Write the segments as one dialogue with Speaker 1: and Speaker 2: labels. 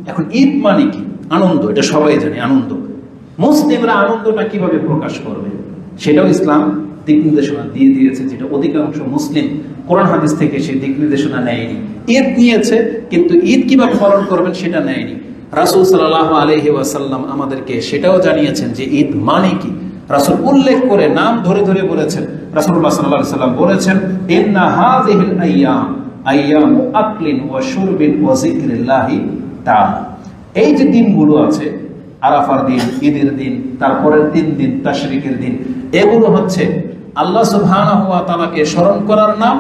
Speaker 1: এখন ঈদ মানে কি? আনন্দ, এটা সবাই জানে আনন্দ। মুসলিমরা আনন্দটা কিভাবে প্রকাশ করবে সেটাও ইসলাম দিক নির্দেশনা দিয়ে দিয়েছে, যেটা অধিকাংশ মুসলিম কোরআন হাদিস থেকে সেই দিক নির্দেশনা নেয়নি। ঈদ নিয়েছে কিন্তু ঈদ কিভাবে পালন করবেন সেটা নেয়নি। রাসূল সাল্লাল্লাহু আলাইহি ওয়াসাল্লাম আমাদেরকে সেটাও জানিয়েছেন যে ঈদ মানে কি। রাসূল উল্লেখ করে নাম ধরে ধরে বলেছেন। রাসূলুল্লাহ সাল্লাল্লাহু আলাইহি ওয়াসাল্লাম বলেছেন, ইন্না হাযিহিল আইয়াম আইয়ামু আকলিন ওয়া শুরবিন ওয়া যিকরিল্লাহি তাআলা। এই যে দিনগুলো আছে, আরাফার দিন, ঈদের দিন, তারপরের 3 দিন তাশরিকের দিন, এগুলো হচ্ছে আল্লাহ সুবহানাহু ওয়া তাআলাকে স্মরণ করার নাম,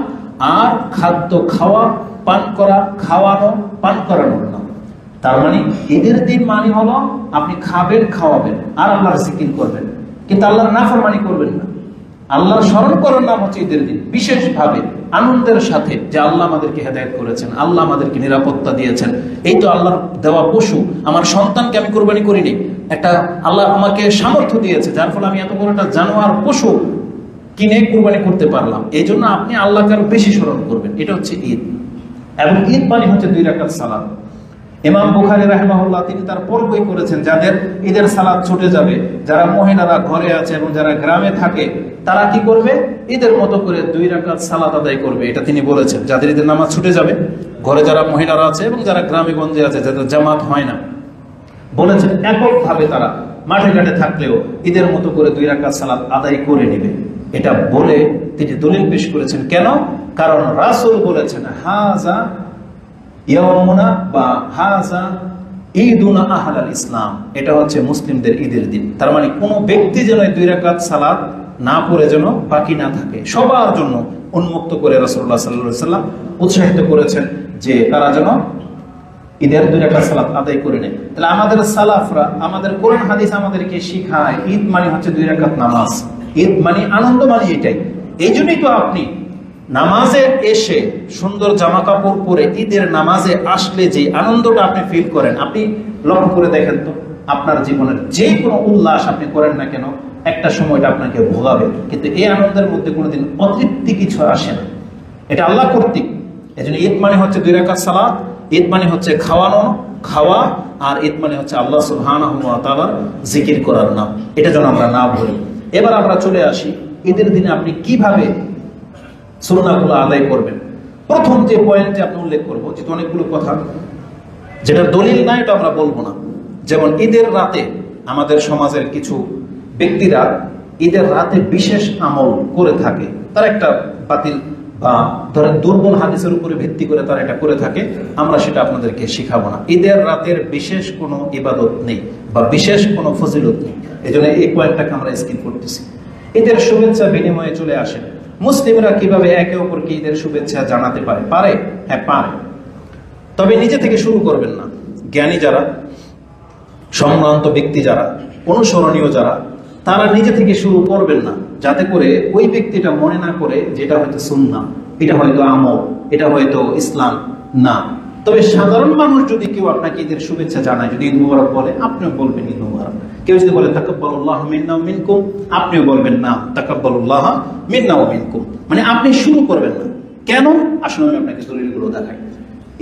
Speaker 1: আর খাদ্য খাওয়া, পান করা, খাওয়ানো, পান করানোর নাম। তার মানে ঈদের দিন মানে হলো আপনি খাবেন, খাওয়াবেন আর আল্লাহর জিকির করবেন, কিন্তু আল্লাহর নাফরমানি করবেন না। আল্লাহর স্মরণ করার নাম হচ্ছে ঈদের দিন, বিশেষভাবে আনন্দের সাথে যে আল্লাহ আমাদেরকে হেদায়েত করেছেন, আল্লাহ আমাদেরকে নিরাপত্তা দিয়েছেন। এই তো আল্লাহর দেওয়া পশু, আমার সন্তানকে আমি কোরবানি করিনি, একটা আল্লাহ আমাকে সামর্থ্য দিয়েছে, যার ফলে আমি এত বড় একটা জানোয়ার পশু কিনে কোরবানি করতে পারলাম। এই জন্য আপনি আল্লাহকে আরো বেশি স্মরণ করবেন। এটা হচ্ছে ঈদ। এবং ঈদ মানে হচ্ছে 2 রাকাত সালাত। ইমাম বুখারী রাহিমাহুল্লাহ তিনি তার পর্বই করেছেন, যাদের ঈদের সালাত ছুটে যাবে, যারা মহিলারা ঘরে আছে এবং যারা গ্রামে থাকে, তারা কি করবে? ঈদের মতো করে 2 রাকাত সালাত আদায় করবে। এটা তিনি বলেছেন, যাদের ঈদের নামাজ ছুটে যাবে, ঘরে যারা মহিলারা আছে এবং যারা গ্রামে গঞ্জে আছে, যাদের জামাত হয় না, বলেছেন এককভাবে তারা মাঠে ঘাটে থাকলেও ঈদের মতো করে 2 রাকাত সালাত আদায় করে নেবে। এটা বলে তিনি দলিল পেশ করেছেন। কেন? কারণ রাসূল বলেছেন, হাযা ইয়াউমুনা বা হাযা ঈদুনা আহলাল ইসলাম, এটা হচ্ছে মুসলিমদের ঈদের দিন। তার মানে কোনো ব্যক্তি যেন 2 রাকাত সালাত না পড়ে যেন বাকি না থাকে, সবার জন্য উন্মুক্ত করে রাসূলুল্লাহ সাল্লাল্লাহু আলাইহি ওয়াসাল্লাম উৎসাহিত করেছেন যে তারা যেন ঈদের 2 রাকাত সালাত আদায় করে নেয়। তাহলে আমাদের সালাফরা, আমাদের কোরআন হাদিস আমাদেরকে শিখায় ঈদ মানে হচ্ছে 2 রাকাত নামাজ। ঈদ মানে আনন্দ, মানে এটাই। এই জন্যই তো আপনি নামাজে এসে সুন্দর জামা কাপড় পরে ঈদের নামাজে আসলে যে আনন্দটা আপনি ফিল করেন, আপনি লক্ষ্য করে দেখেন তো, আপনার জীবনের যে কোনো উল্লাস আপনি করেন না কেন, একটা সময়টা আপনাকে ভোগাবে, কিন্তু এই আনন্দের মধ্যে কোনোদিন অতৃপ্তি কিছু আসে না। এটা আল্লাহ কর্তৃক। এই জন্য ঈদ মানে হচ্ছে 2 রাকাত সালাত, ঈদ মানে হচ্ছে খাওয়ানো, খাওয়া, আর ঈদ মানে হচ্ছে আল্লাহ সুবহানাহু ওয়া তাআলার জিকির করার নাম। এটা যেন আমরা না ভুলি। এবার আমরা চলে আসি ঈদের দিনে আপনি কিভাবে সুন্নাহগুলো আদায় করবেন। প্রথম যে পয়েন্টে আপনি উল্লেখ করবো, যেহেতু অনেকগুলো কথা যেটা দলিল না এটা আমরা বলবো না। যেমন ঈদের রাতে আমাদের সমাজের কিছু ব্যক্তিরা ঈদের রাতে বিশেষ আমল করে থাকে, তারা একটা বাতিল বা ধরেন দুর্বল হাদিসের উপরে ভিত্তি করে তারা এটা করে থাকে, আমরা সেটা আপনাদেরকে শিখাবো না। ঈদের রাতের বিশেষ কোনো ইবাদত নেই বা বিশেষ কোনো ফজিলত নেই, এই জন্য এই পয়েন্টটাকে আমরা স্কিপ করতেছি। ঈদের শুভেচ্ছা বিনিময়ে চলে আসেন। মুসলিমরা কিভাবে একে অপরকে ঈদের শুভেচ্ছা জানাতে পারে? পারে? হ্যাঁ পারে, তবে নিজে থেকে শুরু করবেন না। জ্ঞানী যারা, সম্ভ্রান্ত ব্যক্তি যারা, অনুসরণীয় যারা, তারা নিজে থেকে শুরু করবেন না, যাতে করে ওই ব্যক্তিটা মনে না করে যেটা হয়তো সুন্নাহ, এটা হয়তো আমল, এটা হয়তো ইসলাম না। তবে সাধারণ মানুষ যদি কেউ আপনাকে ঈদের শুভেচ্ছা জানায়, যদি ঈদ মুবারক বলে, আপনিও বলবেন ঈদ মুবারক। কেউ যদি বলে তাকাব্বালুল্লাহু মিন্না ওয়া মিনকুম, আপনিও বলবেন না তাকাব্বালুল্লাহু মিন্না ওয়া মিনকুম। মানে আপনি শুরু করবেন না। কেন? আসলে আমি আপনাকে দলিলগুলো দেখাই।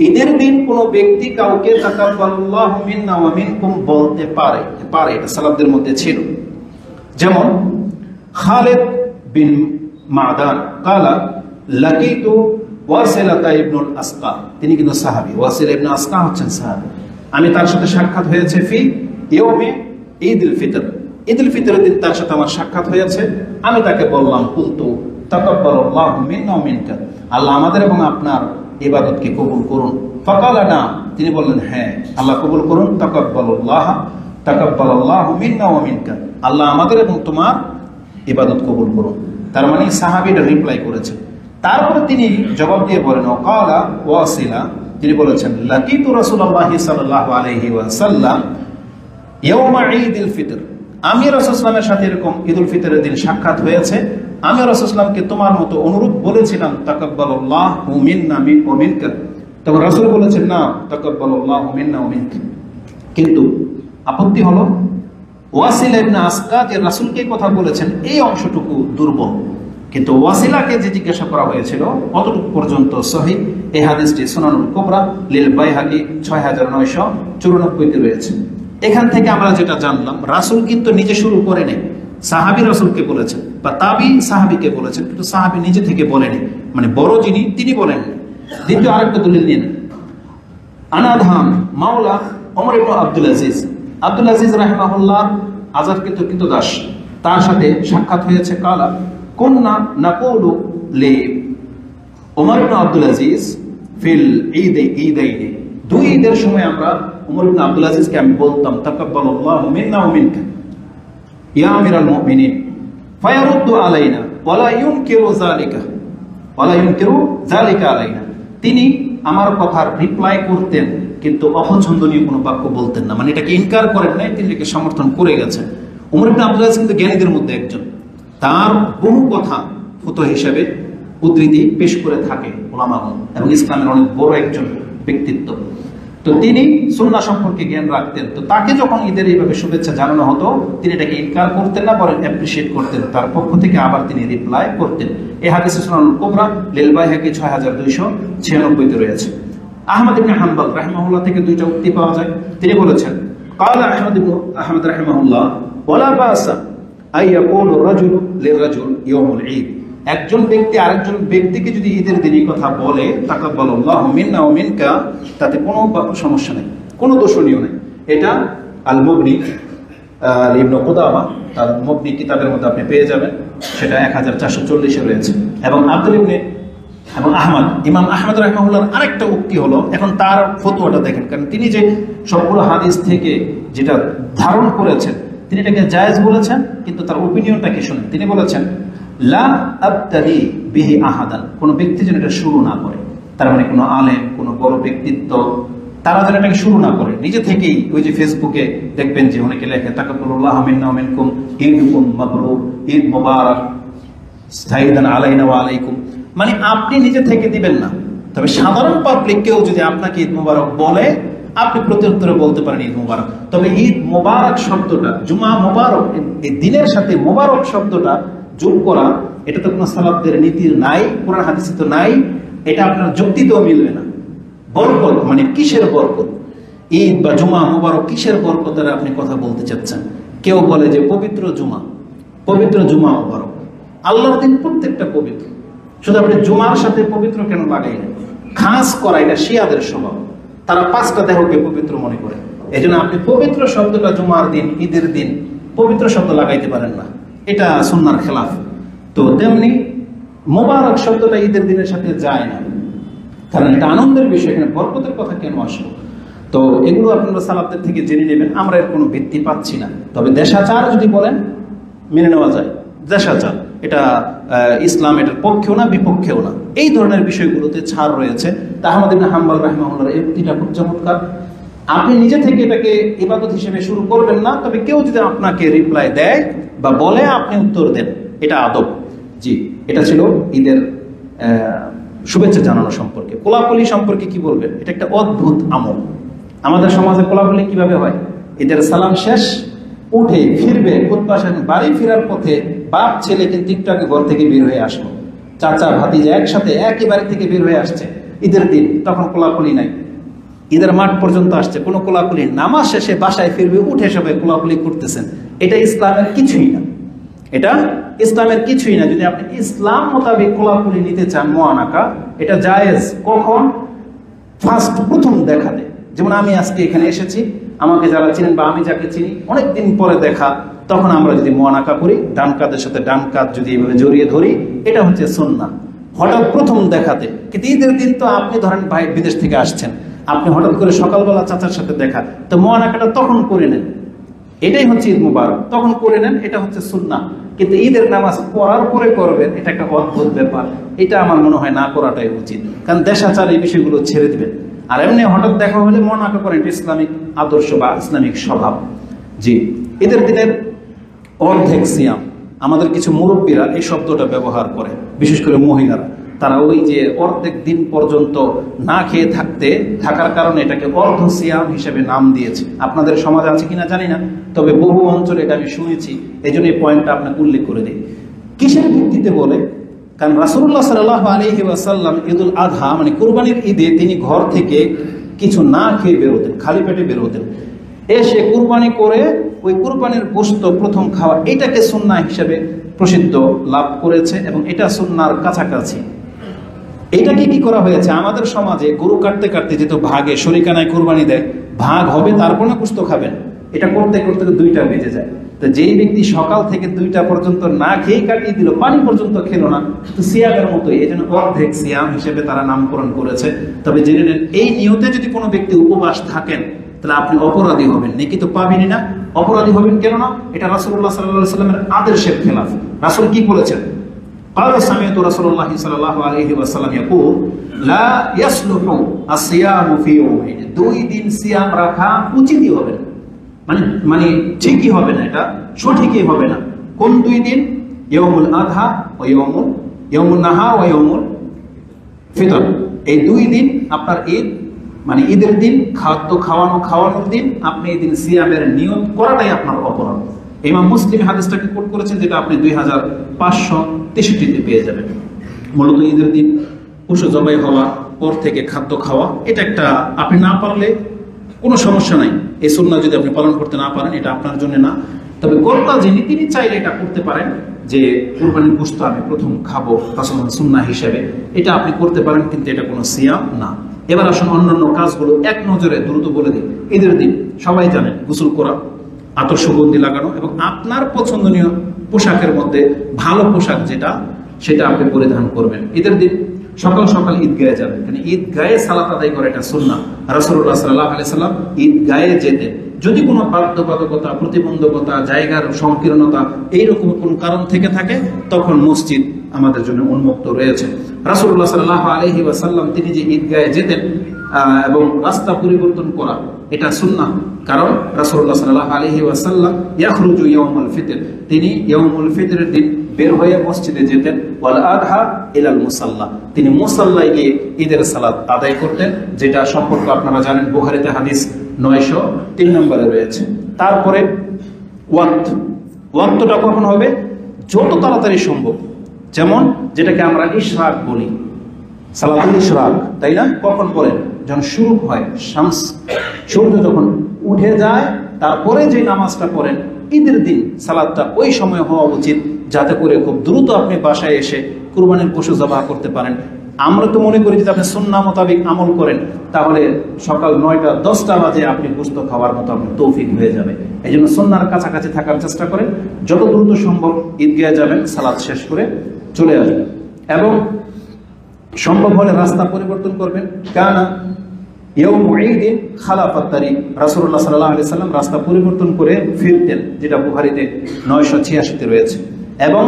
Speaker 1: ঈদের দিন কোনো ব্যক্তি কাউকে তাকাব্বালুল্লাহু মিন্না ওয়া মিনকুম বলতে পারে, এটা সালাফদের মধ্যে ছিল। যেমন খালিদ বিন মাদান কালা লাকিতু ওয়াসিলাতা ইবনুল আসকা, তিনি কিন্তু সাহাবী। ওয়াসিলা ইবনে আসকা হচ্ছেন সাহাবী। আমি তার সাথে সাক্ষাৎ হয়েছে ফি ইয়াউমে ঈদুল ফিতর, ঈদুল ফিতরের দিন তার সাথে আমার সাক্ষাৎ হয়েছে। আমি তাকে বললাম, কুলতু তাকাব্বালুল্লাহু মিন্না ওয়া মিনকা, আল্লাহ আমাদের এবং আপনার ইবাদতকে কবুল করুন। ফাকালা না, তিনি বললেন হ্যাঁ আল্লাহ কবুল করুন। তাকাব্বালুল্লাহু মিন্না ওয়া মিনকা, আল্লাহ আমাদের এবং তোমার ইবাদত কবুল করুন। তার মানে সাহাবীরা রিপ্লাই করেছে। তারপরে তিনি জবাব দিয়ে বলেন, ওয়াকালা ওয়াসিলা, তিনি বলেছেন লাকিতু রাসূলুল্লাহি সাল্লাল্লাহু আলাইহি ওয়াসাল্লাম ইয়াউমা ঈদুল ফিতর, আমি রাসূল সাল্লাল্লাহু আলাইহি ওয়াসাল্লামের সাথে এরকম ঈদুল ফিতরের দিন সাক্ষাৎ হয়েছে। আমি রাসূল সাল্লাল্লাহু আলাইহি ওয়াসাল্লামকে তোমার মতো অনুরূপ বলেছিলাম তাকাব্বালুল্লাহু মিন্না ওয়া মিনকা, তখন রাসূল বলেছেন না তাকাব্বালুল্লাহু মিন্না ওয়া মিনকা। কিন্তু আপত্তি হলো ওয়াসিলা ইবনে আসকা যে রাসূলকে কথা বলেছেন এই অংশটুকু দুর্বল। কিন্তু ওয়াসিলাকে যে জিজ্ঞাসা করা হয়েছিল কতটুকু পর্যন্ত সহিহ, এই হাদিসটি সুনানুল কুবরা লিল বাইহাকি 6994-তে রয়েছে। এখান থেকে আমরা যেটা জানলাম, রাসূল কিন্তু নিজে শুরু করেনি, সাহাবী রাসূলকে বলেছেন বা তাবি সাহাবীকে বলেছেন, কিন্তু সাহাবী নিজে থেকে বলেনি, মানে বড় যিনি তিনি বলেন। দ্বিতীয় আরেকটা দলিল নিন, আনাদহাম মাওলা ওমর ইবনে আব্দুল আজিজ, আব্দুল আজিজ রাহিমাহুল্লাহ কিন্তু দাস, তার সাথে সাক্ষাৎ হয়েছে। কালা কুননা নাকুলু লি ওমর ইবনে আব্দুল আজিজ ফিল ঈদাইনি, দুই ঈদের সময় আমরা ওমর ইবনে আব্দুল আজিজকে আমি বলতাম তাকাব্বালাল্লাহু মিন্না ওয়া মিনকা ইয়া আমিরাল মুমিনিন, ফায়ারুদ্দু আলাইনা ওয়ালা ইউনকিরু যালিকা আলাইনা, তিনি আমার কথার রিপ্লাই করতেন কিন্তু অপছন্দনীয় কোনো বাক্য বলতেন না, মানে এটাকে ইনকার করেন নাই, তিনি এটাকে সমর্থন করে গেছেন। ওমর ইবনে আব্দুল আজিজ কিন্তু জ্ঞানীদের মধ্যে একজন, তার বহু কথা ফতোয়া হিসেবে উদ্ধৃতি পেশ করে থাকে উলামাগণ, এবং ইসলামের অনেক বড় একজন ব্যক্তিত্ব। তো তিনি সুন্নাহ সম্পর্কে জ্ঞান রাখতেন। তো তাকে যখন ঈদের এইভাবে শুভেচ্ছা জানানো হতো, তিনি এটাকে ইনকার করতেন না, বরং অ্যাপ্রিশিয়েট করতেন, তার পক্ষ থেকে আবার তিনি রিপ্লাই করতেন। এই হাদিস সুনানুল কুবরা লিল বাইহাকি 6296-তে রয়েছে। আহমদ ইবনে হাম্বল রাহিমাহুল্লাহ থেকে দুইটা উক্তি পাওয়া যায়। তিনি বলেছেন, ক্বালা আহমদ রাহিমাহুল্লাহ ওয়ালা বাসা আইয়াকুলু রাজুলু লিররাজুল ইয়াউমুল ঈদ, একজন ব্যক্তি আরেকজন ব্যক্তিকে যদি ঈদের দিন এই কথা বলে তাকাব্বালাল্লাহু মিন্না ওয়া মিনকা, তাতে কোনো সমস্যা নেই, কোনো দোষণীয় নেই। এটা আল মুগনি ইবনে কুদামা, তার মুগনি কিতাবের মধ্যে আপনি পেয়ে যাবেন, সেটা 1440-এ রয়েছে। এবং ইমাম আহমদ রাহিমাহুল্লাহর আরেকটা উক্তি হলো, এখন তার ফতোয়াটা দেখেন, কারণ তিনি যে সবগুলো হাদিস থেকে যেটা ধারণ করেছেন, তিনি এটাকে জায়েজ বলেছেন, কিন্তু তার ওপিনিয়নটা কি শুনেন। তিনি বলেছেন, লা আবতাদি বিহি আহাদান, কোনো ব্যক্তি যেন এটা শুরু না করে, তার মানে কোনো আলেম, কোনো বড় ব্যক্তিত্ব, তারা যেন এটাকে শুরু না করে নিজে থেকেই। ওই যে ফেসবুকে দেখবেন যে অনেকে লেখে তাকাব্বালাল্লাহু মিন্না ওয়া মিনকুম, ঈদুকুম মাবরুর, ঈদ মুবারক, সাইদান আলাইনা ওয়া আলাইকুম, মানে আপনি নিজে থেকে দিবেন না, তবে সাধারণ পাবলিক কেউ যদি আপনাকে ঈদ মুবারক বলে, আপনি প্রত্যুত্তরে বলতে পারেন ঈদ মুবারক। তবে ঈদ মুবারক শব্দটা, জুমা মুবারক, এই দিনের সাথে মুবারক শব্দটা যোগ করা, এটা তো কোনো সালাফদের নীতির নাই, কোরআন হাদিসে তো নাই, এটা আপনার যুক্তিতেও মিলবে না। বরকত মানে কিসের বরকত? ঈদ বা জুমা মুবারক কিসের বরকতের আপনি কথা বলতে চাচ্ছেন? কেউ বলে যে পবিত্র জুমা মুবারক, আল্লাহর দিন প্রত্যেকটা পবিত্র, শুধু আপনি জুমার সাথে পবিত্র কেন লাগাইলেন? খাস করা এটা শিয়াদের স্বভাব, তারা 5টা দেহকে পবিত্র মনে করে, এই জন্য আপনি পবিত্র শব্দটা জুমার দিন, ঈদের দিন পবিত্র শব্দ লাগাইতে পারেন না, এটা সুন্নাহর খেলাফ। তো তেমনি মোবারক শব্দটা ঈদের দিনের সাথে যায় না, কারণ এটা আনন্দের বিষয়, এখানে বরকতের কথা কেন আসলো? তো এগুলো আপনারা সালাফদের থেকে জেনে নেবেন, আমরা এর কোনো ভিত্তি পাচ্ছি না। তবে দেশাচার যদি বলেন মেনে নেওয়া যায়, দেশাচার এটা ইসলাম এটার পক্ষেও না বিপক্ষেও না, এই ধরনের বিষয়গুলোতে ছাড় রয়েছে। তা আহমদ ইবনে হাম্বল রাহিমাহুল্লাহর এই উক্তিটা খুব চমৎকার। আপনি নিজে থেকে এটাকে ইবাদত হিসেবে শুরু করবেন না, তবে কেউ যদি আপনাকে রিপ্লাই দেয় বা বলে আপনি উত্তর দেন, এটা আদব। জি, এটা ছিল ঈদের শুভেচ্ছা জানানো সম্পর্কে। কোলাকুলি সম্পর্কে কি বলবেন? এটা একটা অদ্ভুত আমল। আমাদের সমাজে কোলাকুলি কিভাবে হয়? ঈদের সালাম শেষ, উঠে ফিরবে, বাড়ি ফেরার পথে বাপ ছেলে কিন্তু একটু আগে ঘর থেকে বের হয়ে আসলো, চাচা ভাতিজা একসাথে একই বাড়ি থেকে বের হয়ে আসছে ঈদের দিন, তখন কোলাকুলি নাই। ঈদের মাঠ পর্যন্ত আসছে, কোনো কোলাকুলি, নামাজ শেষে বাসায় ফিরবে, উঠে সবাই কোলাকুলি করতেছেন, এটা ইসলামের কিছুই না, এটা ইসলামের কিছুই না। যদি আপনি ইসলাম মোতাবেক কোলাকুলি নিতে চান, মুআনাকা, এটা জায়েজ। কখন? প্রথম দেখাতে। যেমন আমি আজকে এখানে এসেছি, আমাকে যারা চিনেন বা আমি যাকে চিনি, অনেকদিন পরে দেখা, তখন আমরা যদি মুআনাকা করি, ডান কাঁধের সাথে ডান কাঁধ যদি এইভাবে জড়িয়ে ধরি, এটা হচ্ছে সুন্নাহ, হঠাৎ প্রথম দেখাতে। কিন্তু ঈদের দিন তো আপনি ধরেন ভাই বিদেশ থেকে আসছেন, আপনি হঠাৎ করে সকালবেলা চাচার সাথে দেখা, তো মুআনাকাটা তখন করে নেন, এটাই হচ্ছে ঈদ মুবারক, তখন করে নেন, এটা হচ্ছে সুন্নাহ। কিন্তু ঈদের নামাজ পড়ার পরে করবেন, এটা একটা অদ্ভুত ব্যাপার, এটা আমার মনে হয় না করাটাই উচিত, কারণ দেশাচার এই বিষয়গুলো ছেড়ে দিবেন। আর এমনি হঠাৎ দেখা হলে মুআনাকা করেন, এটা ইসলামিক আদর্শ বা ইসলামিক স্বভাব। জি, ঈদের দিনের অর্ধেক সিয়াম, আমাদের কিছু মুরব্বীরা এই শব্দটা ব্যবহার করে, বিশেষ করে মহিলারা, তারা ওই যে অর্ধেক দিন পর্যন্ত না খেয়ে থাকার কারণে এটাকে অর্ধ সিয়াম হিসেবে নাম দিয়েছে। আপনাদের সমাজে আছে কিনা জানি না, তবে বহু অঞ্চলে এটা আমি শুনেছি, এই জন্য এই পয়েন্টটা আপনাকে উল্লেখ করে দিই। কিসের ভিত্তিতে বলে? কারণ রাসূলুল্লাহ সাল্লাল্লাহু আলাইহি ওয়াসাল্লাম ঈদুল আযহা মানে কুরবানির ঈদে তিনি ঘর থেকে কিছু না খেয়ে বের হতেন, খালি পেটে বের হতেন। এসে কুরবানি করে ওই কুরবানির গোশত প্রথম খাওয়া, এটাকে সুন্নাহ হিসেবে প্রসিদ্ধ লাভ করেছে এবং এটা সুন্নাহর কাছাকাছি। এটাকে কি করা হয়েছে আমাদের সমাজে, গরু কাটতে কাটতে যেহেতু ভাগে শরিকানায় কুরবানি দেয়, ভাগ হবে তারপর না গোশত খাবেন, এটা করতে করতে 2টা বেজে যায়। তো যেই ব্যক্তি সকাল থেকে 2টা পর্যন্ত না খেয়ে কাটিয়ে দিল, পানি পর্যন্ত খেলো না, তো সিয়ামের মতোই, এই জন্য অর্ধেক সিয়াম হিসেবে তারা নামকরণ করেছে। তবে জেনে নেন, এই নিয়তে যদি কোনো ব্যক্তি উপবাস থাকেন তাহলে আপনি অপরাধী হবেন, নেকি তো পাবেনই না। অপরাধী হবেন কেন না? এটা রাসূলুল্লাহ সাল্লাল্লাহু আলাইহি ওয়াসাল্লামের আদেশের খেলাফ। রাসূল কি বলেছেন? قال سمعت رسول الله صلى الله عليه وسلم يقول لا يصلح الصيام في يومين। 2 দিন সিয়াম রাখা উচিতই হবে না, মানে ঠিকই হবে না, এটা সঠিকই হবে না। কোন 2 দিন? ইয়াউমুল আযহা ও ইয়াউমুন নাহার ও ইয়াউমুল ফিতর। এই 2 দিন আপনার ঈদ, মানে ঈদের দিন, খাদ্য খাওয়ানোর দিন, আপনি এই দিন সিয়ামের নিয়ত করাটাই আপনার অপরাধ। ইমাম মুসলিম হাদিসটাকে কোট করেছেন, যেটা আপনি 2563 পেয়ে যাবেন। মূলত ঈদের দিন পশু জবাই হওয়া পর থেকে খাদ্য খাওয়া, এটা একটা, আপনি না পারলে কোনো সমস্যা নাই, এই সুন্নাহ যদি আপনি পালন করতে না পারেন এটা আপনার জন্য না। তবে কর্তা যিনি, তিনি চাইলে এটা করতে পারেন যে কুরবানির গোশত আমি প্রথম খাবো রাসূলুল্লাহ সুন্নাহ হিসেবে, এটা আপনি করতে পারেন, কিন্তু এটা কোনো সিয়াম না। এবার আসুন অন্যান্য কাজগুলো এক নজরে দ্রুত বলে দিই। ঈদের দিন সবাই জানেন গোসল করা, আতর সুগন্ধি লাগানো এবং আপনার পছন্দনীয় পোশাকের মধ্যে ভালো পোশাক যেটা, সেটা আপনি পরিধান করবেন। ঈদের দিন সকাল সকাল ঈদগাহে যাবেন, কারণ ঈদগাহে সালাত আদায় করা এটা সুন্নাহ। রাসূলুল্লাহ সাল্লাল্লাহু আলাইহি সাল্লাম ঈদগাহে যেতেন। যদি কোনো বাধ্যবাধকতা, প্রতিবন্ধকতা, জায়গার সংকীর্ণতা, এইরকম কোন কারণ থেকে থাকে, তখন মসজিদ আমাদের জন্য উন্মুক্ত রয়েছে। রাসূলুল্লাহ সাল্লাল্লাহু আলাইহি ওয়াসাল্লাম তিনি যে ঈদগাহে যেতেন এবং রাস্তা পরিবর্তন করা, এটা সুন্নাহ। কারণ রাসূলুল্লাহ সাল্লাল্লাহু আলাইহি ওয়াসাল্লাম ইয়াখরুজু ইয়াউমুল ফিতর, তিনি ইয়াউমুল ফিতরের দিন বের হয়ে মসজিদে যেতেন। ওয়াল আযহা ইলাল মুসাল্লা, তিনি মুসাল্লায় গিয়ে ঈদের সালাত আদায় করতেন, যেটা সম্পর্কে আপনারা জানেন, বুখারীতে হাদিস 903 নম্বরে রয়েছে। তারপরে ওয়াক্তটা কখন হবে? যত তাড়াতাড়ি সম্ভব, যেমন যেটাকে আমরা ইশরাক বলি, সালাতুল ইশরাক, তাই না? কখন পড়েন? যখন শুরু হয়, সূর্য যখন উঠে যায়, তারপরে যে নামাজটা পড়েন ঈদের দিন, সালাতটা ওই সময় হওয়া উচিত, যাতে করে খুব দ্রুত আপনি বাসায় এসে কুরবানির পশু জবাহ করতে পারেন। আমরা তো মনে করি যে আপনি সুন্নাহ মোতাবেক আমল করেন, তাহলে সকাল 9টা-10টা বাজে আপনি গোশত খাওয়ার মতো আপনি তৌফিক হয়ে যাবে। এই জন্য সুন্নাহর কাছাকাছি থাকার চেষ্টা করেন, যত দ্রুত সম্ভব ঈদগাহে যাবেন, সালাত শেষ করে চলে আসবেন এবং সম্ভব হলে রাস্তা পরিবর্তন করবেন। কানা ইয়াউমু ঈদিন খালাফাত তারিক, রাসূলুল্লাহ সাল্লাল্লাহু আলাইহি সাল্লাম রাস্তা পরিবর্তন করে ফিরতেন, যেটা বুখারীতে 986 রয়েছে। এবং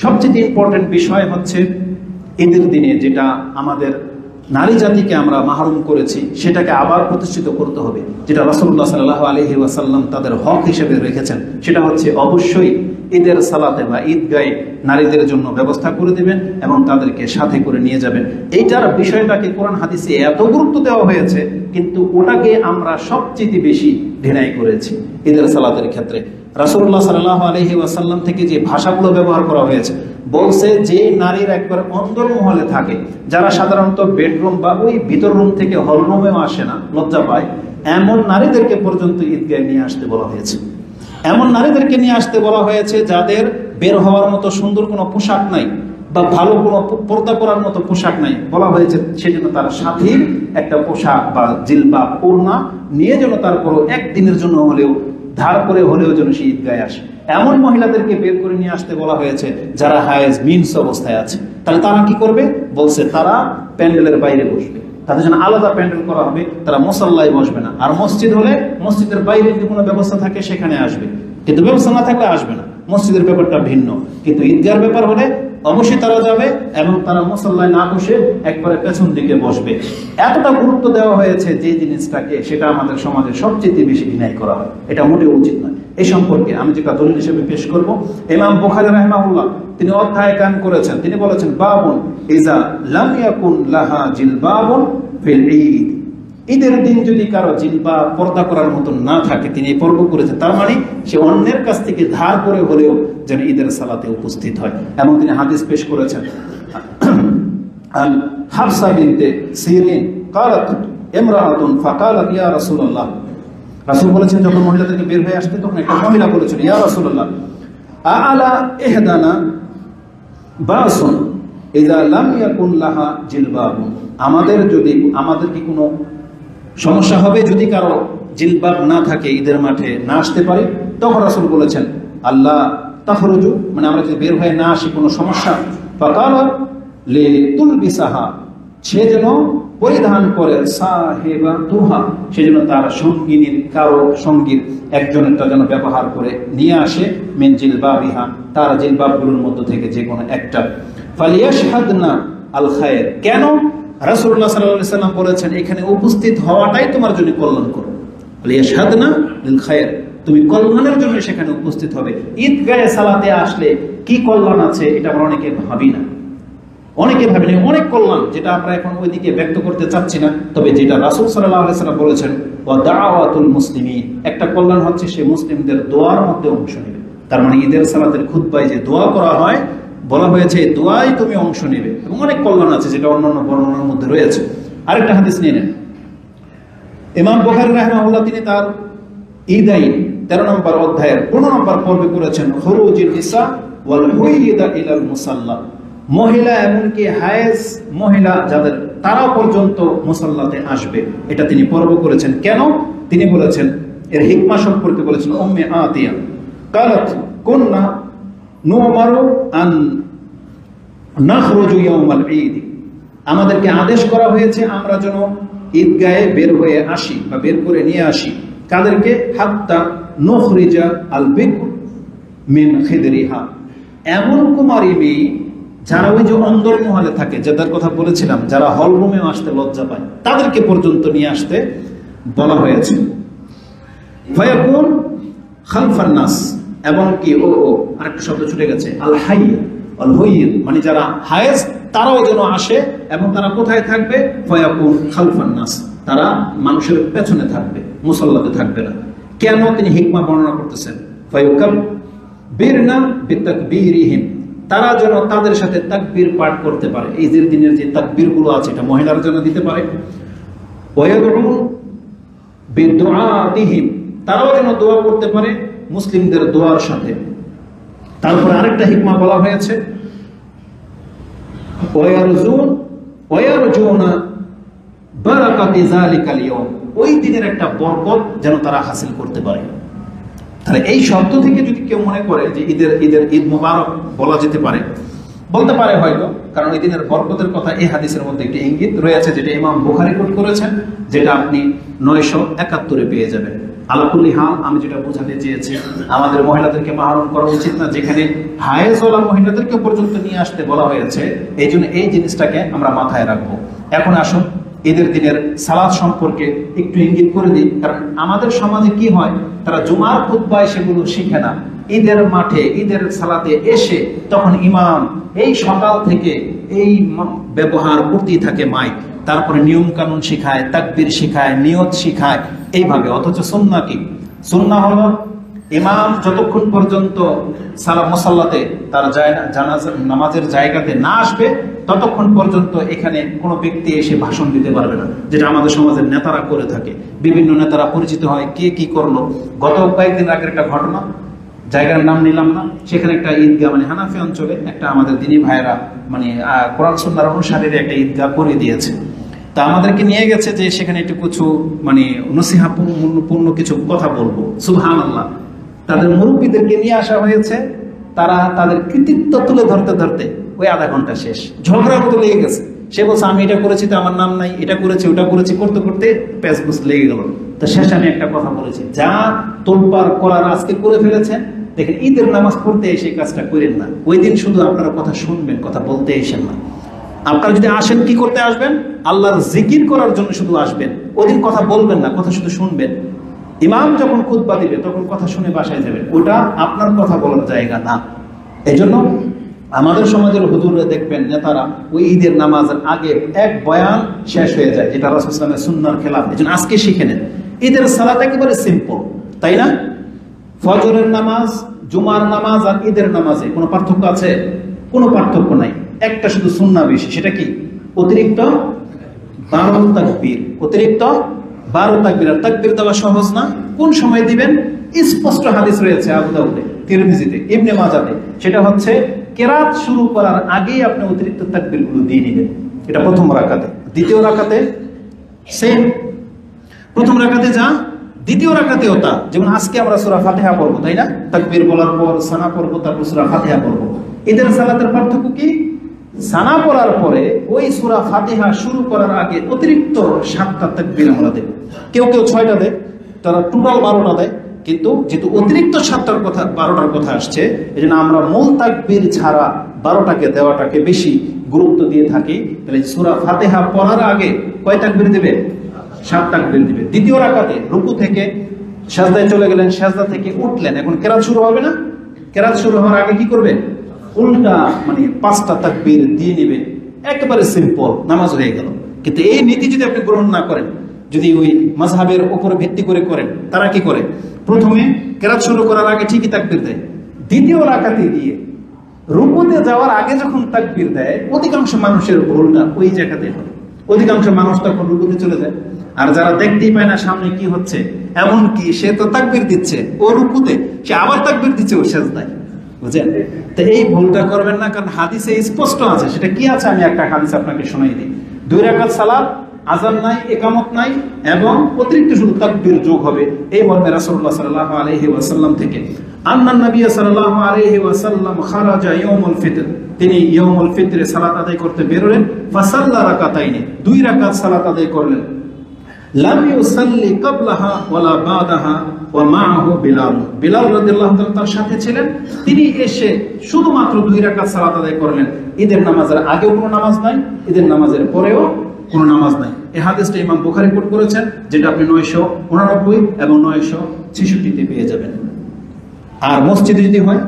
Speaker 1: সবচেয়ে ইম্পর্টেন্ট বিষয় হচ্ছে ঈদের দিনে যেটা আমাদের নারী জাতিকে আমরা মাহরুম করেছি, সেটাকে আবার প্রতিষ্ঠিত করতে হবে, যেটা রাসূলুল্লাহ সাল্লাল্লাহু আলাইহি ওয়াসাল্লাম তাদের হক হিসেবে রেখেছেন। সেটা হচ্ছে অবশ্যই ঈদের সালাতে বা ঈদগাহে নারীদের জন্য ব্যবস্থা করে দেবেন এবং তাদেরকে সাথে করে নিয়ে যাবেন। এইটার বিষয়টাকে কোরআন হাদিসে এত গুরুত্ব দেওয়া হয়েছে, কিন্তু ওটাকে আমরা সবচেয়ে বেশি ঢেলাই করেছি ঈদের সালাতের ক্ষেত্রে। রাসূলুল্লাহ সাল্লাল্লাহু আলাইহি ওয়াসাল্লাম থেকে যে ভাষাগুলো ব্যবহার করা হয়েছে, বলছে যে নারীর একবার অন্তর্মহলে থাকে, যারা সাধারণত বেডরুম বা ওই ভিতর রুম থেকে হল রুমেও আসে না, লজ্জা পায়, এমন নারীদেরকে পর্যন্ত ঈদগাহে নিয়ে আসতে বলা হয়েছে। এমন নারীদেরকে নিয়ে আসতে বলা হয়েছে যাদের বের হওয়ার মতো সুন্দর কোনো পোশাক নাই বা ভালো কোনো পর্দা করার মতো পোশাক নাই, বলা হয়েছে সেজন্য তার সাথীর একটা পোশাক বা জিলবাব, ওড়না নিয়ে যেন তারপরও একদিনের জন্য হলেও ধার করে হলেও যেন সে ঈদগাহে আসে। এমন মহিলাদেরকে বের করে নিয়ে আসতে বলা হয়েছে যারা হায়েজ মিনস অবস্থায় আছে। তাহলে তারা কি করবে? বলছে তারা প্যান্ডেলের বাইরে বসবে, তাদের জন্য আলাদা প্যান্ডেল করা হবে, তারা মুসাল্লায় বসবে না। আর মসজিদ হলে মসজিদের বাইরে যদি কোনো ব্যবস্থা থাকে সেখানে আসবে, কিন্তু ব্যবস্থা না থাকলে আসবে না। মসজিদের ব্যাপারটা ভিন্ন, কিন্তু ঈদগাহের ব্যাপার হলে অবশ্যই তারা যাবে এবং তারা মুসাল্লায় না বসে একবারে পেছন দিকে বসবে। এতটা গুরুত্ব দেওয়া হয়েছে যে জিনিসটাকে, সেটা আমাদের সমাজে সবচেয়ে বেশি ডিনাই করা হয়, এটা মোটেও উচিত নয়। এই সম্পর্কে আমি যেটা দলিল হিসেবে পেশ করব, ইমাম বুখারী রাহিমাহুল্লাহ তিনি অধ্যায় কায়েম করেছেন। তিনি বলেছেন, বাবুন ইজা লাম ইয়াকুন লাহা জিলবাবুন ফিল ঈদ, ঈদের দিন যদি কারো জিলবাব পর্দা করার মতো না থাকে, তিনি পর্ব করেছেন, তার মানে সে অন্যের কাছ থেকে ধার করে হলেও যেন ঈদের সালাতে উপস্থিত হয়। এবং তিনি হাদিস পেশ করেছেন, عن حفصة بنت سيرين قالت امرأة فقالت يا رسول الله রাসূল বলেছেন যখন মহিলাদেরকে বের হয়ে আসতে তখন একটা মহিলা বলেছিল ইয়া রাসূলুল্লাহ আলা ইহদানা বাসুন ইযা লাম ইয়াকুন লাহা জিলবাবুন আমাদের কি কোনো সমস্যা হবে যদি কারো জিলবাব না থাকে ঈদের মাঠে না আসতে পারে? তখন রাসূল বলেছেন আল্লাহ তাখরুজু, মানে আমরা যদি বের হয়ে না আসি কোনো সমস্যা, ফাকালা লিতুলবিসাহা, সে যেন পরিধান করে, সাহেবা তুহা, সে যেন তার সঙ্গিনীর কারো সঙ্গীর একজনেরটা যেন ব্যবহার করে নিয়ে আসে, মিন জিলবাবিহা, তার জিলবাবগুলোর মধ্য থেকে যে কোনো একটা। ফালিয়াশহাদনা আল খায়র, কেন? রাসূলুল্লাহ সাল্লাল্লাহু আলাইহি ওয়াসাল্লাম বলেছেন এখানে উপস্থিত হওয়াটাই তোমার জন্য কল্যাণকর। ফালিয়াশহাদনা লিল খায়র, তুমি কল্যাণের জন্য সেখানে উপস্থিত হবে। ঈদগাহে সালাতে আসলে কি কল্যাণ আছে এটা আমরা অনেকে ভাবি না, অনেক কল্যাণ যেটা আমরা এখন ওইদিকে ব্যক্ত করতে চাচ্ছি না। তবে যেটা রাসূল সাল্লাল্লাহু আলাইহি ওয়াসাল্লাম বলেছেন ওয়া দাওয়াতুল মুসলিমিন, একটা কল্যাণ হচ্ছে সে মুসলিমদের দোয়ার মধ্যে অংশ নেবে। তার মানে ঈদের সালাতের খুতবায় যে দোয়া করা হয়, বলা হয়েছে এই দোয়ায় তুমি অংশ নেবে, এবং অনেক কল্যাণ আছে যেটা অন্যান্য বর্ণনার মধ্যে রয়েছে। আরেকটা হাদিস নিয়ে নেন, ইমাম বুখারী রাহিমাহুল্লাহ তিনি তার ঈদাইন 13 নম্বর অধ্যায়ের 15 নম্বর পর্বে করেছেন খুরুজুন নিসা ওয়াল হুইদা ইলাল মুসাল্লা, মহিলা এমনকি হায়েজ মহিলা যাদের, তারা পর্যন্ত মুসাল্লাতে আসবে, এটা তিনি পর্ব করেছেন। কেন? তিনি বলেছেন এর হিকমা সম্পর্কে বলেছেন উম্মে আতিয়া কালাত কুননা নুমারু আন নাখরুজু ইয়াউমাল ঈদ, আমাদেরকে আদেশ করা হয়েছে আমরা যেন ঈদগাহে বের হয়ে আসি বা বের করে নিয়ে আসি। কাদেরকে? হাত্তা নুখরিজা আল বিকর মিন খিদরিহা, এমন কুমারী মেয়ে যারা ওই যে অন্দরমহলে থাকে, যাদের কথা বলেছিলাম, যারা হল রুমেও আসতে লজ্জা পায়, তাদেরকে পর্যন্ত নিয়ে আসতে বলা হয়েছে। ফায়াকুন খালফান নাস, এবং কি আরেকটা শব্দ ছুটে গেছে, আল হাই আল হুইদ, মানে যারা হায়েজ তারাও যেন আসে, এবং তারা কোথায় থাকবে? ফায়াকুন খালফান নাস, তারা মানুষের পেছনে থাকবে, মুসাল্লাতে থাকবে না। কেন? তিনি হিকমা বর্ণনা করতেছেন। ফায়ুকাব্বিরনা বিতাকবীরিহিম, তারা যেন তাদের সাথে তাকবীর পাঠ করতে পারে, ঈদের দিনের যে তাকবীর গুলো আছে এটা মহিলারা যেন দিতে পারে। ওয়ায়াদউন বিদুআতিহিম, তারাও যেন দোয়া করতে পারে মুসলিমদের দোয়ার সাথে। তারপর আরেকটা হিকমা বলা হয়েছে ওয়ায়ারজুনা বারাকাতি যালিকাল ইয়াউম, ওই দিনের একটা বরকত যেন তারা হাসিল করতে পারে। তাহলে এই শব্দ থেকে যদি কেউ মনে করে যে ঈদ মুবারক বলা যেতে পারে, বলতে পারে হয়তো, কারণ এই দিনের বরকতের কথা এই হাদিসের মধ্যে একটি ইঙ্গিত রয়েছে, যেটা ইমাম বুখারী কোট করেছেন, যেটা আপনি 971 পেয়ে যাবেন। আলাকুল্লি হাল, আমি যেটা বোঝাতে চেয়েছি, আমাদের মহিলাদেরকে মাহরুম করা উচিত না, যেখানে হায়েজওয়ালা মহিলাদেরকে পর্যন্ত নিয়ে আসতে বলা হয়েছে। এই জন্য এই জিনিসটাকে আমরা মাথায় রাখবো। এখন আসুন ঈদের দিনের সালাত সম্পর্কে একটু ইঙ্গিত করে দিই, কারণ আমাদের সমাজে কি হয়, তারা জুমার খুতবায় সেগুলো শিখে না। ঈদের মাঠে ঈদের সালাতে এসে তখন ইমাম এই সকাল থেকে এই ব্যবহার করতেই থাকে মাইক, তারপরে নিয়ম কানুন শিখায়, তাকবীর শিখায়, নিয়ত শিখায়, এইভাবে। অথচ সুন্নাহ কি? সুন্নাহ হলো ইমাম যতক্ষণ পর্যন্ত মুসাল্লাতে তার জানাজা নামাজের জায়গাতে না আসবে ততক্ষণ পর্যন্ত এখানে কোনো ব্যক্তি এসে ভাষণ দিতে পারবে না, যেটা আমাদের সমাজের নেতারা করে থাকে। বিভিন্ন নেতারা পরিচিত হয় কে কি করলো। গত কয়েকদিন আগের একটা ঘটনা, জায়গার নাম নিলাম না, সেখানে একটা ঈদগাহ, মানে হানাফি অঞ্চলে একটা আমাদের দিনী ভাইয়েরা, মানে কোরআন সুন্নাহর অনুসারীরা একটা ঈদগাহ করে দিয়েছে। তা আমাদেরকে নিয়ে গেছে যে সেখানে একটু কিছু মানে নসিহাপূর্ণ কিছু কথা বলবো। সুবহানাল্লাহ, তাদের মুরব্বীদেরকে নিয়ে আসা হয়েছে, তারা তাদের কৃতিত্ব তুলে ধরতে ধরতে ওই আধা ঘন্টা শেষ, ঝগড়ার মতো লেগে গেছে। সে বলছে আমি এটা করেছি তো আমার নাম নাই, এটা করেছি ওটা করেছি, করতে করতে প্যাচগুস লেগে গেল। তো শেষে আমি একটা কথা বলেছি, যা তোলপাড় করার আজকে করে ফেলেছেন, দেখেন ঈদের নামাজ পড়তে এসে কাজটা করেন না। ওই দিন শুধু আপনারা কথা শুনবেন, কথা বলতে এসেন না। আপনারা যদি আসেন কি করতে আসবেন? আল্লাহর জিকির করার জন্য শুধু আসবেন। ওদিন কথা বলবেন না, কথা শুধু শুনবেন। ইমাম যখন খুতবা দিবে তখন কথা শুনে বাসায় যাবেন, ওটা আপনার কথা বলার জায়গা না। এই জন্য আমাদের সমাজের হুজুররা দেখবেন নেতারা ওই ঈদের নামাজের আগে এক বয়ান শেষ হয়ে যায়, যেটা রাসূল সাল্লাল্লাহু আলাইহি ওয়াসাল্লামের সুন্নাহর খেলাফ। এই জন্য আজকে শিখে নেন, ঈদের সালাত একেবারে সিম্পল, তাই না? ফজরের নামাজ, জুমার নামাজ আর ঈদের নামাজে কোনো পার্থক্য আছে? কোনো পার্থক্য নাই, একটা শুধু সুন্নাহ বেশি। সেটা কি? অতিরিক্ত 12 তাকবীর, অতিরিক্ত 12 তাকবীর। আর তাকবীর দেওয়া সহজ না। কোন সময় দিবেন? স্পষ্ট হাদিস রয়েছে আবু দাউদে, তিরমিজিতে, ইবনে মাজাতে। সেটা হচ্ছে কেরাত শুরু করার আগেই আপনি অতিরিক্ত তাকবীরগুলো দিয়ে নেবেন। এটা প্রথম রাকাতে। দ্বিতীয় রাকাতে সেম, প্রথম রাকাতে যা, দ্বিতীয় রাকাতেও তা। যেমন আজকে আমরা সূরা ফাতিহা পড়বো, তাই না? তাকবীর বলার পর সানা পড়বো, তারপর সূরা ফাতিহা পড়বো। এদের সালাতের পার্থক্য কি? সানা পড়ার পরে ওই সূরা ফাতিহা শুরু করার আগে অতিরিক্ত 7টা তাকবীর আমরা দেব। কেউ কেউ 6টা দেয়, তারা টোটাল 12টা দেয়। কিন্তু যেহেতু অতিরিক্ত 7টার কথা, 12টার কথা আসছে, এই জন্য আমরা মূল তাকবীর ছাড়া 12টাকে দেওয়াটাকে বেশি গুরুত্ব দিয়ে থাকি। তাহলে সূরা ফাতিহা পড়ার আগে কয় তাকবীর দিবে? 7 তাকবীর দিবে। দ্বিতীয় রাকাতে রুকু থেকে সাজদায় চলে গেলেন, সাজদা থেকে উঠলেন, এখন কেরাত শুরু হবে না? কেরাত শুরু হওয়ার আগে কি করবে? উল্টা মানে 5টা তাকবীর দিয়ে নেবে। একেবারে সিম্পল, নামাজ হয়ে গেল। কিন্তু এই নীতি যদি আপনি গ্রহণ না করেন, যদি ওই মাযহাবের উপর ভিত্তি করে করেন, তারা কি করে? প্রথমে কেরাত শুরু করার আগে ঠিকই তাকবীর দেয়, দ্বিতীয় রাকাতে গিয়ে রুকুতে যাওয়ার আগে যখন তাকবীর দেয়, অধিকাংশ মানুষের ভুলটা ওই জায়গাতে হয়। অধিকাংশ মানুষ তখন রুকুতে চলে যায়, আর যারা দেখতেই পায় না সামনে কি হচ্ছে, এমন কি সে তো তাকবীর দিচ্ছে ও রুকুতে, সে আবার তাকবীর দিচ্ছে ও সেজদায়, বুঝছেন? তো এই ভুলটা করবেন না, কারণ হাদিসে স্পষ্ট আছে। সেটা কি আছে আমি একটা হাদিস আপনাকে শোনাই দিই। 2 রাকাত সালাত, আযান নাই, ইকামত নাই, এবং অতিরিক্ত শুধু তাকবীর যোগ হবে। এই মর্মে রাসূলুল্লাহ সাল্লাল্লাহু আলাইহি ওয়াসাল্লাম থেকে আন্নান নবী সাল্লাল্লাহু আলাইহি ওয়াসাল্লাম খারাজা ইয়াউমুল ফিতর, তিনি ইয়াউমুল ফিতরে সালাত আদায় করতে বের হলেন। ফাসাল্লা রাকাতাইনি, 2 রাকাত সালাত আদায় করলেন। লাম ইউসাল্লি ক্বাবলাহা ওয়ালা বাদাহা ওয়া মাআহু বিলাল, বিলাল রাদিয়াল্লাহু তাআলা তার সাথে ছিলেন। তিনি এসে শুধুমাত্র 2 রাকাত সালাত আদায় করলেন। ঈদের নামাজের আগেও কোনো নামাজ নাই, ঈদের নামাজের পরেও কোনো নামাজ নাই। এই হাদিসটা ইমাম বুখারী কোট করেছেন, যেটা আপনি 989 এবং 966 পেয়ে যাবেন। আর মসজিদে যদি হয়,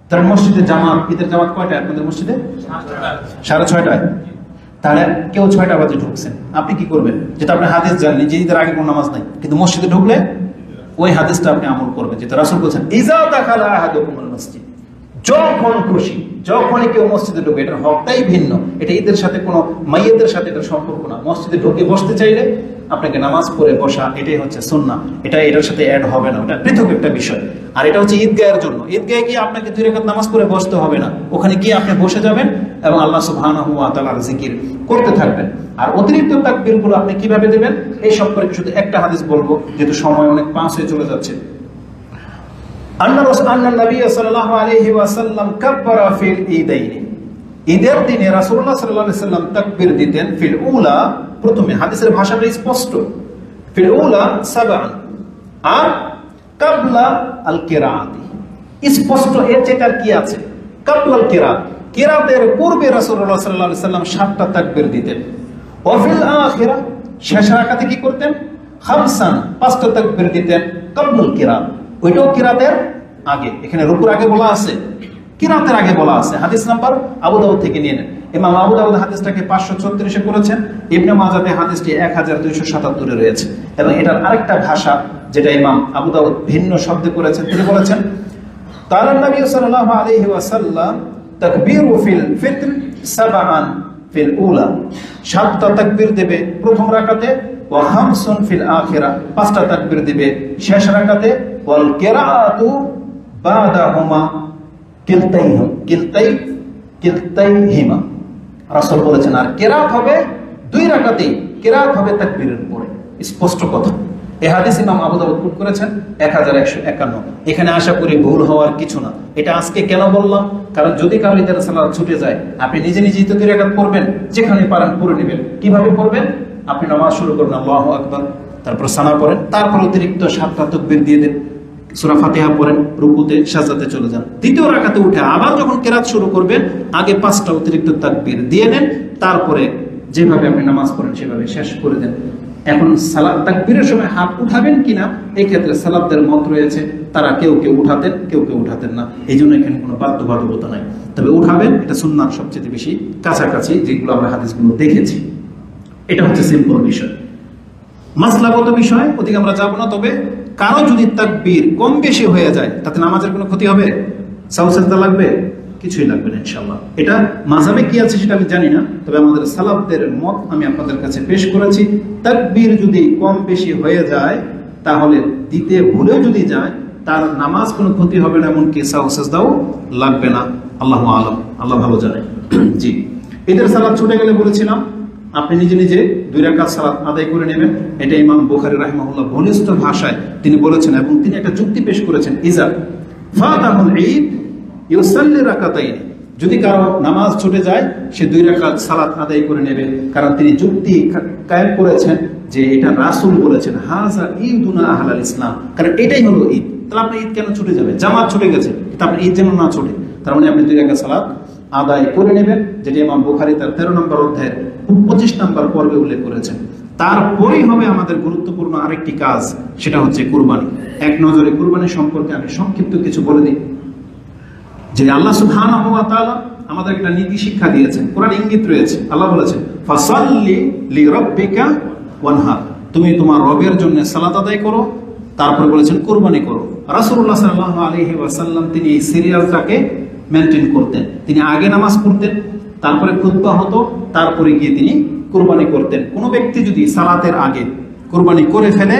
Speaker 1: তার মসজিদে জামাত, ঈদের জামাত কয়টায় আপনাদের মসজিদে? 6:30টায়। তাহলে কেউ 6টা বাজে ঢুকছেন, আপনি কি করবেন? যেটা আপনি হাদিস জানলেন যে ঈদের আগে কোনো নামাজ নাই, কিন্তু মসজিদে ঢুকলে ওই হাদিসটা আপনি আমল করবেন, যেটা রাসূল বলেছেন ইজা দাখালা আহাদুকুমুল মসজিদ, যখন খুশি যখনই কেউ মসজিদে ঢুকে। এটার হকটাই ভিন্ন। এটা ঈদের সাথে কোনো মাইয়াতের সাথে এটার সম্পর্ক না। মসজিদে ঢুকে বসতে চাইলে আপনাকে নামাজ পড়ে বসা, এটাই হচ্ছে সুন্নাহ। এটা এটার সাথে অ্যাড হবে না, ওটা পৃথক একটা বিষয়। আর এটা হচ্ছে ঈদগাহের জন্য। ঈদগাহে গিয়ে আপনাকে 2 রাকাত নামাজ পড়ে বসতে হবে না। ওখানে গিয়ে আপনি বসে যাবেন এবং আল্লাহ সুবহানাহু ওয়া তাআলার জিকির করতে থাকবেন। আর অতিরিক্ত তাকবীরগুলো আপনি কিভাবে দেবেন এই সম্পর্কে শুধু একটা হাদিস বলবো, যেহেতু সময় অনেক পাস হয়ে চলে যাচ্ছে। আন্না নবী সাল্লাল্লাহু আলাইহি ওয়াসাল্লাম কাব্বারা ফিল ঈদাইনি, ঈদের দিনে রাসূলুল্লাহ সাল্লাল্লাহু আলাইহি ওয়াসাল্লাম তাকবীর দিতেন। ফিল উলা, প্রথমে, হাদিসের ভাষাটা স্পষ্ট, ফিল উলা সাবআন, আর কাবলা আল কিরাআতি, স্পষ্ট। এর চেয়ে আর কি আছে? কাবলা আল কিরাত, কিরাতের পূর্বে রাসূলুল্লাহ সাল্লাল্লাহু আলাইহি ওয়াসাল্লাম 7টা তাকবীর দিতেন। ওয়া ফিল আখিরা, শেষ রাকাতে কি করতেন? খামসান, 5টা তাকবীর দিতেন। কাবলুল কিরাত, ওইটাও কিরাতের আগে। এখানে রুকুর আগে বলা আছে, কিরাতের আগে বলা আছে। হাদিস নাম্বার আবু দাউদ থেকে নিয়ে নেন। ইমাম আবু দাউদ হাদিসটাকে 534 করেছেন, ইবনে মাজাতে হাদিসটি 1277 রয়েছে। এবং এটার আরেকটা ভাষা, যেটা ইমাম আবু দাউদ ভিন্ন শব্দে করেছেন, তিনি বলেছেন কালা নবী সাল্লাল্লাহু আলাইহি ওয়াসাল্লাম তাকবীরু ফিল ফিতর সাবআন ফিল উলা, 7টা তাকবীর দেবে প্রথম রাকাতে, ওয়া খামসুন ফিল আখিরা, 5টা তাকবীর দিবে শেষ রাকাতে, ওয়াল কিরাআতু বাদাহুমা কিলতাইহিমা, রাসূল বলেছেন। আর কিরাত হবে 2 রাকাতেই, কিরাত হবে তাকবীরের পরে। স্পষ্ট কথা। এই হাদিস ইমাম আবু দাউদ কোট করেছেন 1151। এখানে আশা করি ভুল হওয়ার কিছু না। এটা আজকে কেন বললাম? কারণ যদি কারো ঈদের সালাত ছুটে যায়, আপনি নিজে নিজেই তো 2 রাকাত পড়বেন, যেখানে পারেন পড়ে নেবেন। কিভাবে পড়বেন? আপনি নামাজ শুরু করুন, আল্লাহু আকবার, তারপর সানা পড়েন, তারপর অতিরিক্ত 7টা তাকবীর দিয়ে দেন, সূরা ফাতিহা পড়েন, রুকুতে সাজদাতে চলে যান। দ্বিতীয় রাকাতে উঠে আবার যখন কিরাত শুরু করবেন, আগে 5টা অতিরিক্ত তাকবীর দিয়ে নেন, তারপরে যেভাবে আপনি নামাজ পড়েন সেভাবে শেষ করে দেন। এখন সালাত তাকবীরের সময় হাত উঠাবেন কিনা, এই ক্ষেত্রে সালাতদের মত রয়েছে। তারা কেউ কেউ উঠাতেন, কেউ কেউ উঠাতেন না। এই জন্য এখানে কোনো বাধ্যবাধকতা নাই, তবে উঠাবেন। এটা সুন্নাহর সবচেয়ে বেশি কাছাকাছি, যেগুলো আমরা হাদিসগুলো দেখেছি। এটা হচ্ছে সিম্পল বিষয়। মাসলাগত বিষয় ওদিকে আমরা যাব না। তবে কারো যদি তাকবীর কম বেশি হয়ে যায়, তাতে নামাজের কোনো ক্ষতি হবে? সাজদা লাগবে? কিছুই লাগবে না ইনশাআল্লাহ। এটা মাযহাবে কি আছে সেটা আমি জানি না, তবে আমাদের সালাফদের মত আমি আপনাদের কাছে পেশ করেছি। তাকবীর যদি কম বেশি হয়ে যায় তাহলে দিতে ভুলেও যদি যায় তার নামাজ কোনো ক্ষতি হবে না, এমনকি সাজদাও লাগবে না। আল্লাহু আলাম, আল্লাহ ভালো জানে। জি, ঈদের সালাত ছুটে গেলে বলেছিলাম আপনি নিজে নিজে 2 রাকাত সালাত আদায় করে নেবেন। এটা ইমাম বুখারী রাহিমাহুল্লাহ ঘনিষ্ঠ ভাষায় তিনি বলেছেন এবং তিনি একটা যুক্তি পেশ করেছেন, ইজা ফাতাহুল ঈদ ইউসাল্লি রাকাতাইন, যদি কারো নামাজ ছুটে যায় সে 2 রাকাত সালাত আদায় করে নেবে। কারণ তিনি যুক্তি কায়েম করেছেন যে এটা রাসূল বলেছেন হাযা ঈদুনা আহলাল ইসলাম, কারণ এটাই হলো ঈদ। তাহলে আপনার ঈদ কেন ছুটে যাবে? জামাত ছুটে গেছে, তা আপনার ঈদ যেন না ছুটে। তার মানে আপনি 2 রাকাত সালাত আদায় করে নেবেন, যেটি ইমাম বুখারী তার 13 নম্বর অধ্যায়ের 25 নম্বর পর্বে উল্লেখ করেছেন। তারপরেই হবে আমাদের গুরুত্বপূর্ণ আরেকটি কাজ, সেটা হচ্ছে কুরবানি। এক নজরে কুরবানি সম্পর্কে আমি সংক্ষিপ্ত কিছু বলে দিই। যে আল্লাহ সুবহানাহু ওয়া তাআলা আমাদের একটা নীতি শিক্ষা দিয়েছেন, কোরআন ইঙ্গিত রয়েছে। আল্লাহ বলেছেন ফাসাল্লি লিরাব্বিকা ওয়ানহার, তুমি তোমার রবের জন্য সালাত আদায় করো। তারপরে বলেছেন কুরবানি করো। রাসূলুল্লাহ সাল্লাল্লাহু আলাইহি ওয়াসাল্লাম তিনি এই সিরিয়ালটাকে মেনটেন করতেন। তিনি আগে নামাজ পড়তেন, তারপরে খুতবা হতো, তারপরে গিয়ে তিনি কুরবানি করতেন। কোনো ব্যক্তি যদি সালাতের আগে কুরবানি করে ফেলে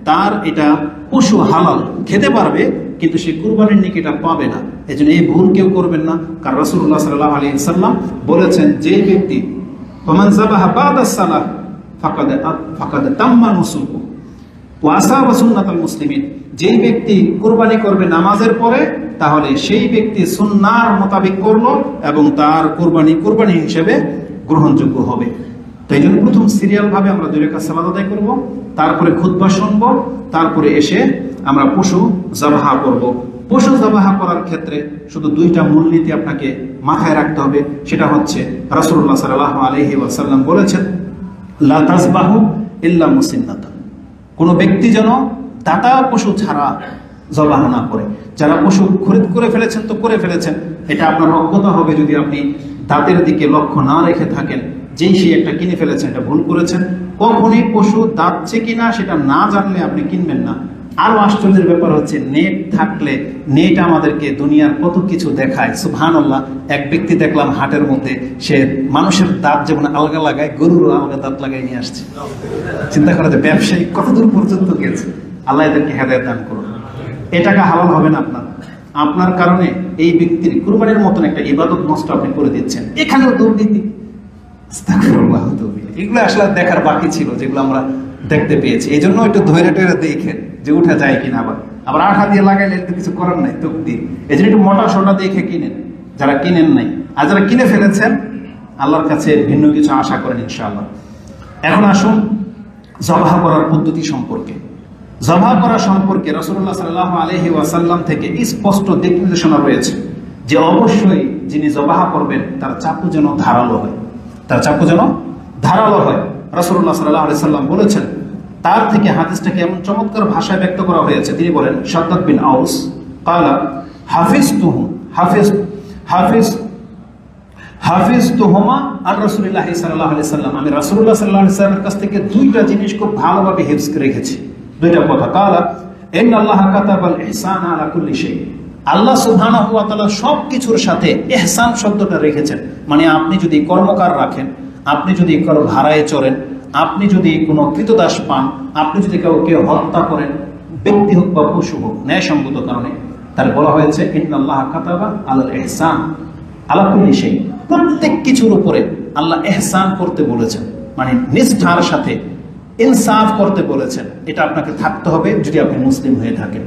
Speaker 1: তার এটা পশু হালাল, খেতে পারবে, কিন্তু সে কুরবানির নেকিটা পাবে না। এজন্য এই ভুল কেউ করবেন না, কারণ রাসূলুল্লাহ সাল্লাল্লাহু আলাইহি ওয়াসাল্লাম বলেছেন যে ব্যক্তি ফামান যাবাহা বা'দা সালাহ ফাকাদ তাম্মা নুসুকু ওয়া আসাবা সুন্নাতাল মুসলিমিন, যেই ব্যক্তি কুরবানি করবে নামাজের পরে তাহলে সেই ব্যক্তি সুন্নাহর মোতাবেক করলো এবং তার কুরবানি হিসেবে গ্রহণযোগ্য হবে। তো এই জন্য প্রথম সিরিয়াল ভাবে আমরা 2 রাকাত সালাত আদায় করব, তারপরে খুতবা শুনবো, তারপরে এসে আমরা পশু জবাহ করব। পশু জবাহ করার ক্ষেত্রে শুধু 2টা মূলনীতি আপনাকে মাথায় রাখতে হবে। সেটা হচ্ছে রাসূলুল্লাহ সাল্লাল্লাহু আলাইহি ওয়াসাল্লাম বলেছেন লা তাসবাহু ইল্লা মুসিন্নাতান, কোনো ব্যক্তি যেন দাতা পশু ছাড়া জবাহ না করে। যারা পশু খরিদ করে ফেলেছেন তো করে ফেলেছেন, এটা আপনার অজ্ঞতা হবে যদি আপনি দাঁতের দিকে লক্ষ্য না রেখে থাকেন। যেই সে একটা কিনে ফেলেছেন এটা ভুল করেছেন। কখনই পশু দাঁতছে কিনা সেটা না জানলে আপনি কিনবেন না। আরো আশ্চর্যের ব্যাপার হচ্ছে নেট থাকলে, নেট আমাদেরকে দুনিয়ার কত কিছু দেখায়। সুবহানাল্লাহ, এক ব্যক্তি দেখলাম হাটের মধ্যে সে মানুষের দাঁত যেমন আলগা লাগায়, গরুর আলগা দাঁত লাগাই নিয়ে আসছে। চিন্তা করা যায় ব্যবসায়ী কতদূর পর্যন্ত গেছে। আল্লাহ এদেরকে হেদায়েত দান করুন। এ টাকা হালাল হবে না আপনার কারণে এই ব্যক্তির কুরবানির মতন একটা ইবাদত নষ্ট আপনি করে দিচ্ছেন। এখানেও দুর্নীতি, এগুলো আসলে দেখার বাকি ছিল, যেগুলো আমরা দেখতে পেয়েছি। এই জন্য একটু ধৈর্য টেরে দেখেন যে উঠা যায় কিনা। আবার আঠা দিয়ে লাগাইলে একটু কিছু করার নাই, তকদির। এই জন্য একটু মোটা সোটা দেখে কিনেন, যারা কিনেন নাই। আর যারা কিনে ফেলেছেন আল্লাহর কাছে ভিন্ন কিছু আশা করেন ইনশাআল্লাহ। এখন আসুন জবাহ করার পদ্ধতি সম্পর্কে। জবাহ করা সম্পর্কে রাসূলুল্লাহ সাল্লাল্লাহু আলাইহি ওয়াসাল্লাম থেকে স্পষ্ট দিক নির্দেশনা রয়েছে যে অবশ্যই যিনি জবাহ করবেন তার চাকু যেন ধারালো হয়, রাসূলুল্লাহ সাল্লাল্লাহু আলাইহি ওয়াসাল্লাম বলেছেন। তার থেকে হাদিসটাকে এমন চমৎকার ভাষায় ব্যক্ত করা হয়েছে, তিনি বলেন শাদ্দাদ বিন আউস ক্বালা হাফিজতুহুমা আর রাসূলুল্লাহ সাল্লাল্লাহু আলাইহি ওয়াসাল্লাম, আমি রাসূলুল্লাহ সাল্লাল্লাহু আলাইহি ওয়াসাল্লামের কাছ থেকে 2টা জিনিস খুব ভালোভাবে হিফজ করে রেখেছি। 2টা কথা। ক্বালা ইন্নাল্লাহা কাতাবাল ইহসানা আলা কুল্লি শাই, আল্লাহ সুবহানাহু ওয়া তাআলা সবকিছুর সাথে ইহসান শব্দটা রেখেছেন। মানে আপনি যদি কর্মকার রাখেন, আপনি যদি কারো ভাড়ায় চড়েন, আপনি যদি কোনো কৃতদাস পান, আপনি যদি কাউকে হত্যা করেন, ব্যক্তি হোক বা পশু হোক, ন্যায়সঙ্গত কারণে, তার বলা হয়েছে ইন্নাল্লাহা কাতাবা আলাল ইহসান আলা কুল্লি শাই, প্রত্যেক কিছুর উপরে আল্লাহ ইহসান করতে বলেছেন, মানে নিষ্ঠার সাথে ইনসাফ করতে বলেছেন। এটা আপনাকে থাকতে হবে যদি আপনি মুসলিম হয়ে থাকেন।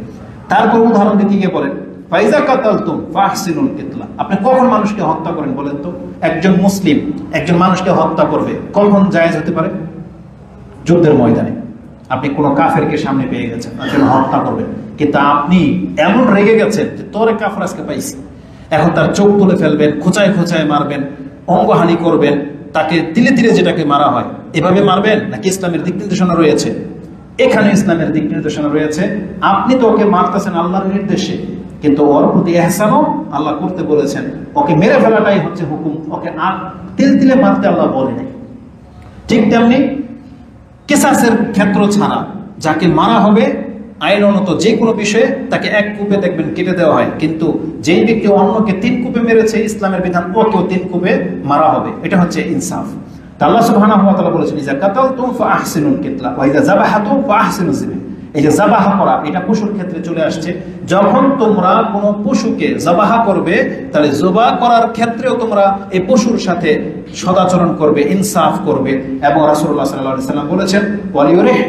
Speaker 1: তারপর উদাহরণ দিতে গিয়ে বলেন ফাইজা কাতালতুম ফাহসিনুল কিতলা, আপনি কখন মানুষকে হত্যা করেন বলেন তো? একজন মুসলিম একজন মানুষকে হত্যা করবে কখন জায়েজ হতে পারে? যুদ্ধের ময়দানে আপনি কোনো কাফেরকে সামনে পেয়ে গেছেন, আপনি হত্যা করবেন, কিন্তু আপনি এমন রেগে গেছেন যে তোরে কাফের আজকে পাইছি, এখন তার চোখ তুলে ফেলবেন, খোঁচায় খোঁচায় মারবেন, অঙ্গহানি করবেন, তাকে তিলে তিলে যেটাকে মারা হয় এভাবে মারবেন নাকি ইসলামের দিক নির্দেশনা রয়েছে? এখানে ইসলামের দিক নির্দেশনা রয়েছে। আপনি তো ওকে মারতেছেন আল্লাহর নির্দেশে, কিন্তু ওর প্রতি ইহসানও আল্লাহ করতে বলেছেন। ওকে মেরে ফেলাটাই হচ্ছে হুকুম, ওকে আর তিল তিলে মারতে আল্লাহ বলে নাই। ঠিক তেমনি কিসাসের ক্ষেত্র ছাড়া যাকে মারা হবে আইনত যে কোনো বিষয়ে তাকে 1 কূপে দেখবেন কেটে দেওয়া হয়, কিন্তু যেই ব্যক্তি অন্যকে 3 কূপে মেরেছে ইসলামের বিধান ওকেও 3 কূপে মারা হবে। এটা হচ্ছে ইনসাফ। আল্লাহ সুবহানাহু ওয়া তাআলা বলেছেন, ইযা কাতালতুম ফাআহসিনুল কিতলা ওয়া ইযা যাবাহাতুম ফাআহসিনুজ যিবহ। এই যে যাবাহা করা, এটা পশুর ক্ষেত্রে চলে আসছে। যখন তোমরা কোনো পশুকে যাবাহা করবে, তাহলে জবাহ করার ক্ষেত্রেও তোমরা এই পশুর সাথে সদাচরণ করবে, ইনসাফ করবে। এবং রাসূলুল্লাহ সাল্লাল্লাহু আলাইহি ওয়াসাল্লাম বলেছেন, ওয়ালিউরিহ